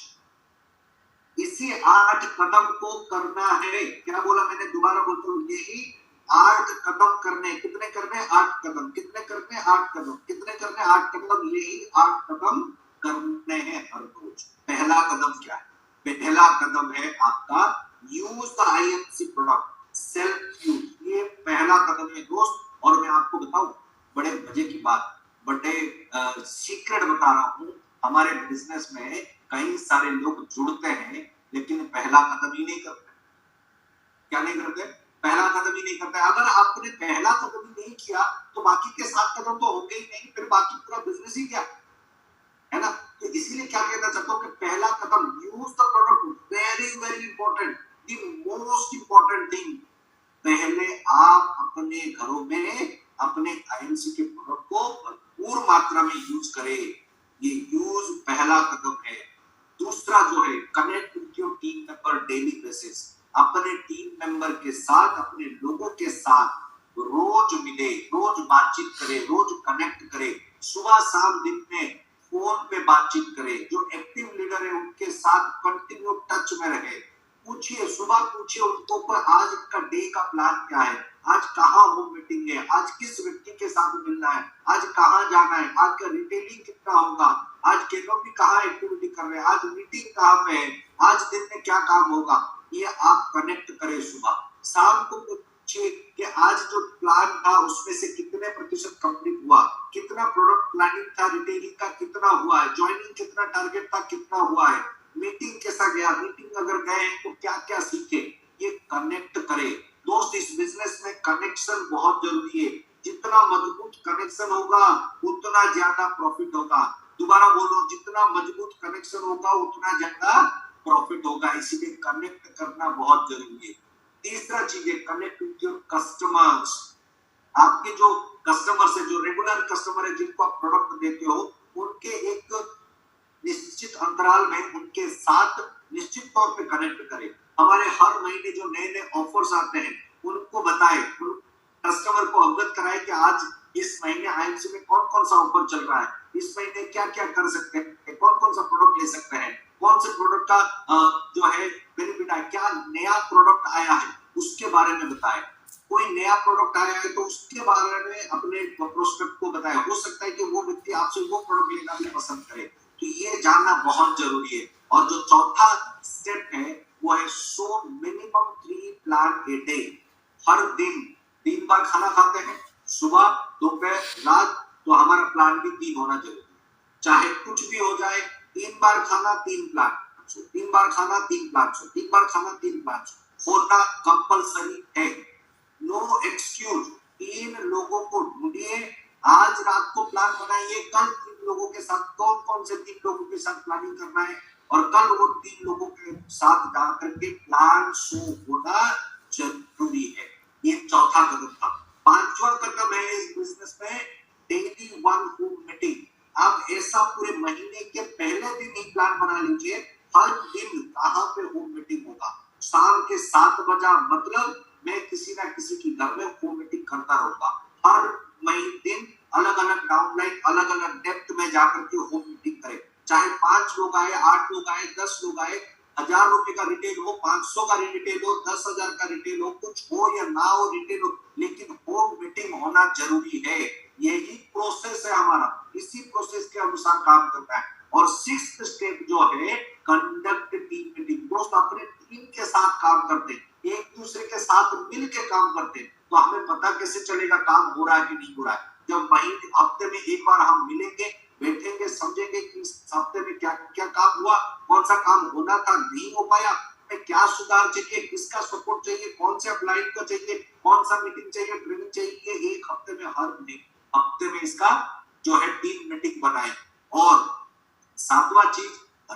इसी 8 कदम को करना है। क्या बोला मैंने? दोबारा बोलता हूँ, यही 8 कदम करने। कितने करने? 8 कदम। कितने करने? 8 कदम। कितने करने? 8 कदम। यही 8 कदम करने हैं हर रोज। पहला कदम क्या है? पहला कदम है आपका use the IMC product, self use. ये पहला कदम है दोस्त। और मैं आपको बताऊं, बड़े मजे की बात, बड़े सीक्रेट बता रहा हूं, हमारे बिजनेस में कई सारे लोग जुड़ते हैं लेकिन पहला कदम ही नहीं करते। क्या नहीं करते? पहला कदम ही नहीं करते। अगर आपने पहला कदम ही नहीं किया तो बाकी के 7 कदम तो होंगे ही नहीं, फिर बाकी पूरा बिजनेस ही क्या है ना। तो इसीलिए क्या कहना चाहता हूँ कि पहला कदम use the product, very very important, the most important thing. पहले आप अपने घरों में अपने आईएमसी के प्रोडक्ट को भरपूर मात्रा में यूज करें। ये यूज पहला कदम है। दूसरा जो है, connect with your team member daily basis. अपने टीम मेंबर के साथ, अपने लोगों के साथ रोज मिले, रोज बातचीत करे, रोज कनेक्ट करे। सुबह शाम दिन में फोन पे बातचीत करे। जो एक्टिव लीडर है उनके साथ कंटिन्यू टच में रहे। पूछिए, सुबह पूछिए उनको पर आज का डे का प्लान क्या है, आज कहाँ हो मीटिंग है, आज किस व्यक्ति के साथ मिलना है, आज कहाँ जाना है, आज का रिटेलिंग कितना होगा, आज केनोपी कहाँ एक्टिविटी कर रहे हैं, आज मीटिंग कहाँ पे है, आज दिन में क्या काम होगा। ये आप कनेक्ट करें। सुबह शाम को पूछिए कि आज जो प्लान था उसमें से कितने प्रतिशत कंप्लीट हुआ, कितना प्रोडक्ट प्लानिंग था, रिटेलिंग का कितना हुआ है, ज्वाइनिंग कितना टारगेट था, कितना हुआ है, मीटिंग कैसा गया, मीटिंग अगर गए हैं तो क्या क्या सीखे। ये कनेक्ट करें दोस्त। इस बिजनेस में कनेक्शन बहुत जरूरी है। जितना मजबूत कनेक्शन होगा उतना ज्यादा प्रॉफिट होगा। दोबारा बोलो, जितना मजबूत कनेक्शन होगा उतना ज्यादा प्रॉफिट होगा। इसीलिए कनेक्ट करना बहुत जरूरी है। तीसरा चीज है कनेक्ट विथ योर कस्टमर्स। आपके जो कस्टमर्स है, जो रेगुलर कस्टमर है, जिनको आप प्रोडक्ट देते हो, उनके एक निश्चित अंतराल में उनके साथ निश्चित तौर पे कनेक्ट करें। हमारे हर महीने जो नए नए ऑफर्स आते हैं उनको बताएं, उन कस्टमर को अवगत कराएं कि आज इस महीने आईएमसी में कौन कौन सा ऑफर चल रहा है, इस महीने क्या क्या कर सकते हैं, कौन कौन सा प्रोडक्ट ले सकते हैं, कौन से प्रोडक्ट का जो है बेनिफिट है, क्या नया प्रोडक्ट आया है उसके बारे में बताएं। कोई नया प्रोडक्ट आया है तो उसके बारे में अपने प्रोस्पेक्ट को बताएं। हो सकता है कि वो व्यक्ति आपसे वो प्रोडक्ट लेना भी पसंद करे, तो ये जानना बहुत जरूरी है। और जो चौथा स्टेप है वो है so minimum 3 plan a day. हर दिन 3 बार खाना खाते हैं, सुबह दोपहर रात, तो हमारा प्लान भी 3 होना जरूरी है। चाहे कुछ भी हो जाए, 3 बार खाना 3 प्लान, 3 बार खाना 3 प्लान, 3 बार खाना 3 प्लान होना कंपलसरी है। No excuse. 3 लोगों को ढूंढिए, आज रात को प्लान बनाइए, कल 3 लोगों के साथ कौन कौन से 3 लोगों के साथ प्लानिंग करना है, और कल उन 3 लोगों के साथ जाकर के प्लान शो होना जरूरी है। ये चौथा कदम था। पांचवा कदम है इस बिजनेस में डेली 1 होम मीटिंग। आप ऐसा पूरे महीने के पहले दिन ही प्लान बना लीजिए, हर दिन कहां पे होम मीटिंग होगा। शाम के 7 बजा मतलब मैं किसी ना किसी की घर में होम मीटिंग करता रहूंगा। हर महीने दिन अलग अलग डाउनलाइन, अलग अलग डेप्थ में जाकर के होम मीटिंग करें। चाहे 5 लोग आए, 8 लोग आए, 10 लोग आए, 1000 रुपए का रिटेल हो, 500 का रिटेल हो, 10,000 का रिटेल हो, कुछ हो या ना हो रिटेल हो, लेकिन होम मीटिंग होना जरूरी है। यही प्रोसेस है हमारा, इसी प्रोसेस के अनुसार काम करना है। और 6th स्टेप जो है कंडक्ट टीम मीटिंग। दोस्त अपने टीम के साथ काम करते हैं, एक दूसरे के साथ मिल के काम करते हैं, तो हमें पता कैसे चलेगा काम हो रहा है कि नहीं हो रहा है। जब महीने हफ्ते में एक बार हम मिलेंगे, बैठेंगे, समझेंगे कि इस हफ्ते में क्या क्या काम हुआ, कौन सा काम होना था नहीं हो पाया, हमें क्या सुधार चाहिए, किसका सपोर्ट चाहिए, कौन से अपलाइन का चाहिए, कौन सा मीटिंग चाहिए, ट्रेनिंग चाहिए। एक हफ्ते में हर हफ्ते में इसका जो है टीम मीटिंग बनाए। और 7वां चीज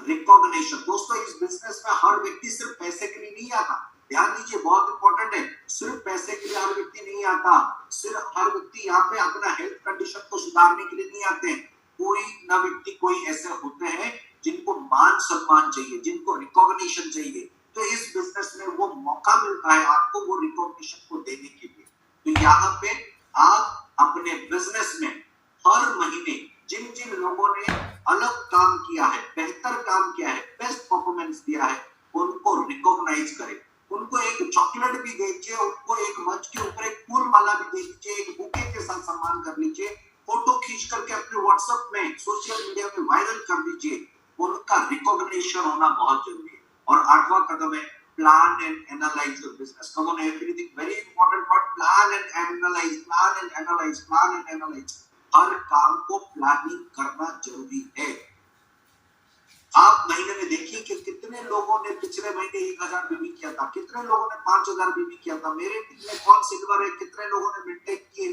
रिकॉग्निशन। दोस्तों इस बिजनेस में हर व्यक्ति सिर्फ पैसे के लिए नहीं आता। ध्यान दीजिए, बहुत इंपॉर्टेंट है। सिर्फ पैसे के लिए हर व्यक्ति नहीं आता, सिर्फ हर व्यक्ति यहाँ पे अपना हेल्थ कंडीशन को सुधारने के लिए नहीं आते हैं। कोई ना व्यक्ति, कोई ऐसे होते हैं जिनको मान सम्मान चाहिए, जिनको रिकॉग्निशन चाहिए। तो इस बिजनेस में वो मौका मिलता है आपको वो रिकॉग्निशन को देने के लिए। तो यहाँ पे आप अपने बिजनेस में हर महीने जिन जिन लोगों ने अलग काम किया है, बेहतर काम किया है, बेस्ट परफॉर्मेंस दिया है, उनको रिकॉग्नाइज करें। उनको एक चॉकलेट भी दीजिए, उनको एक मंच के ऊपर एक फूल माला भी दे दीजिए, एक बुके के साथ सम्मान कर लीजिए, फोटो खींच करके अपने व्हाट्सएप में, सोशल मीडिया में वायरल कर दीजिए। उनका रिकॉग्निशन होना बहुत जरूरी है। और 8वां कदम है plan and analyse your business. Come on everything, very important word, plan and analyse, plan and analyse, plan and analyse. हर काम को प्लानिंग करना जरूरी है। आप महीने में देखिए कि कितने लोगों ने पिछले महीने 1000 बीबी किया था, कितने लोगों ने 5000 बीबी किया था। मेरे टीम में कौन सिल्वर है, कितने लोगों ने मेंटेन किए,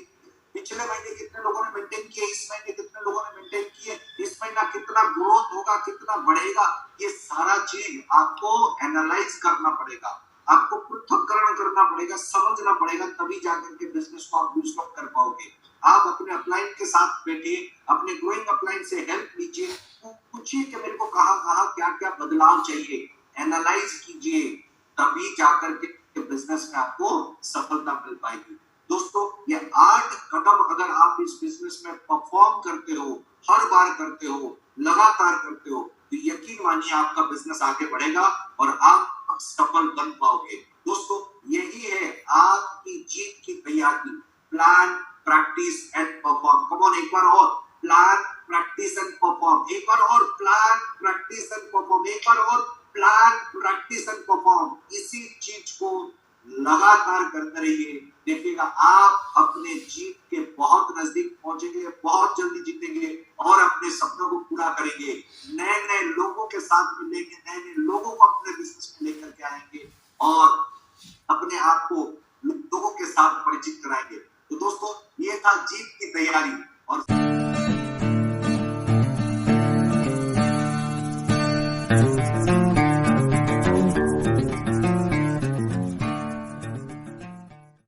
पिछले महीने कितने लोगों ने मेंटेन किए, इस महीने कितने लोगों ने मेंटेन किए, इस महीना कितना ग्रोथ होगा, कितना बढ़ेगा। ये सारा चीज आपको एनालाइज करना पड़ेगा, आपको पृथक्करण करना पड़ेगा, समझना पड़ेगा, तभी जाकर के बिजनेस को आप बूस्ट अप कर पाओगे। आप अपने अपलाइन के साथ बैठिए, अपने ग्रोइंग अपलाइन से हेल्प लीजिए, पूछिए कि मेरे को कहां क्या क्या बदलाव चाहिए, एनालाइज कीजिए, तभी जाकर के बिजनेस में आपको सफलता मिल पाएगी। दोस्तों ये 8 कदम अगर आप इस बिजनेस में परफॉर्म करते हो, हर बार करते हो, लगातार करते हो, तो यकीन मानिए आपका बिजनेस आगे बढ़ेगा और आप सफल बन पाओगे। दोस्तों यही है आपकी जीत की तैयारी, plan, practice and perform. Come on, एक बार और, प्लान, प्रैक्टिस एंड परफॉर्म, एक बार और, प्लान, प्रैक्टिस एंड परफॉर्म, एक बार और, प्लान, प्रैक्टिस एंड परफॉर्म। इसी चीज को लगातार करते रहिए, देखिएगा आप अपने जीत के बहुत नजदीक पहुंचेंगे, बहुत जल्दी जीतेंगे और अपने सपनों को पूरा करेंगे। नए नए लोगों के साथ मिलेंगे, नए नए लोगों को अपने बिजनेस में लेकर के आएंगे और अपने आप को लोगों के साथ परिचित कराएंगे। तो दोस्तों ये था जीत की तैयारी। और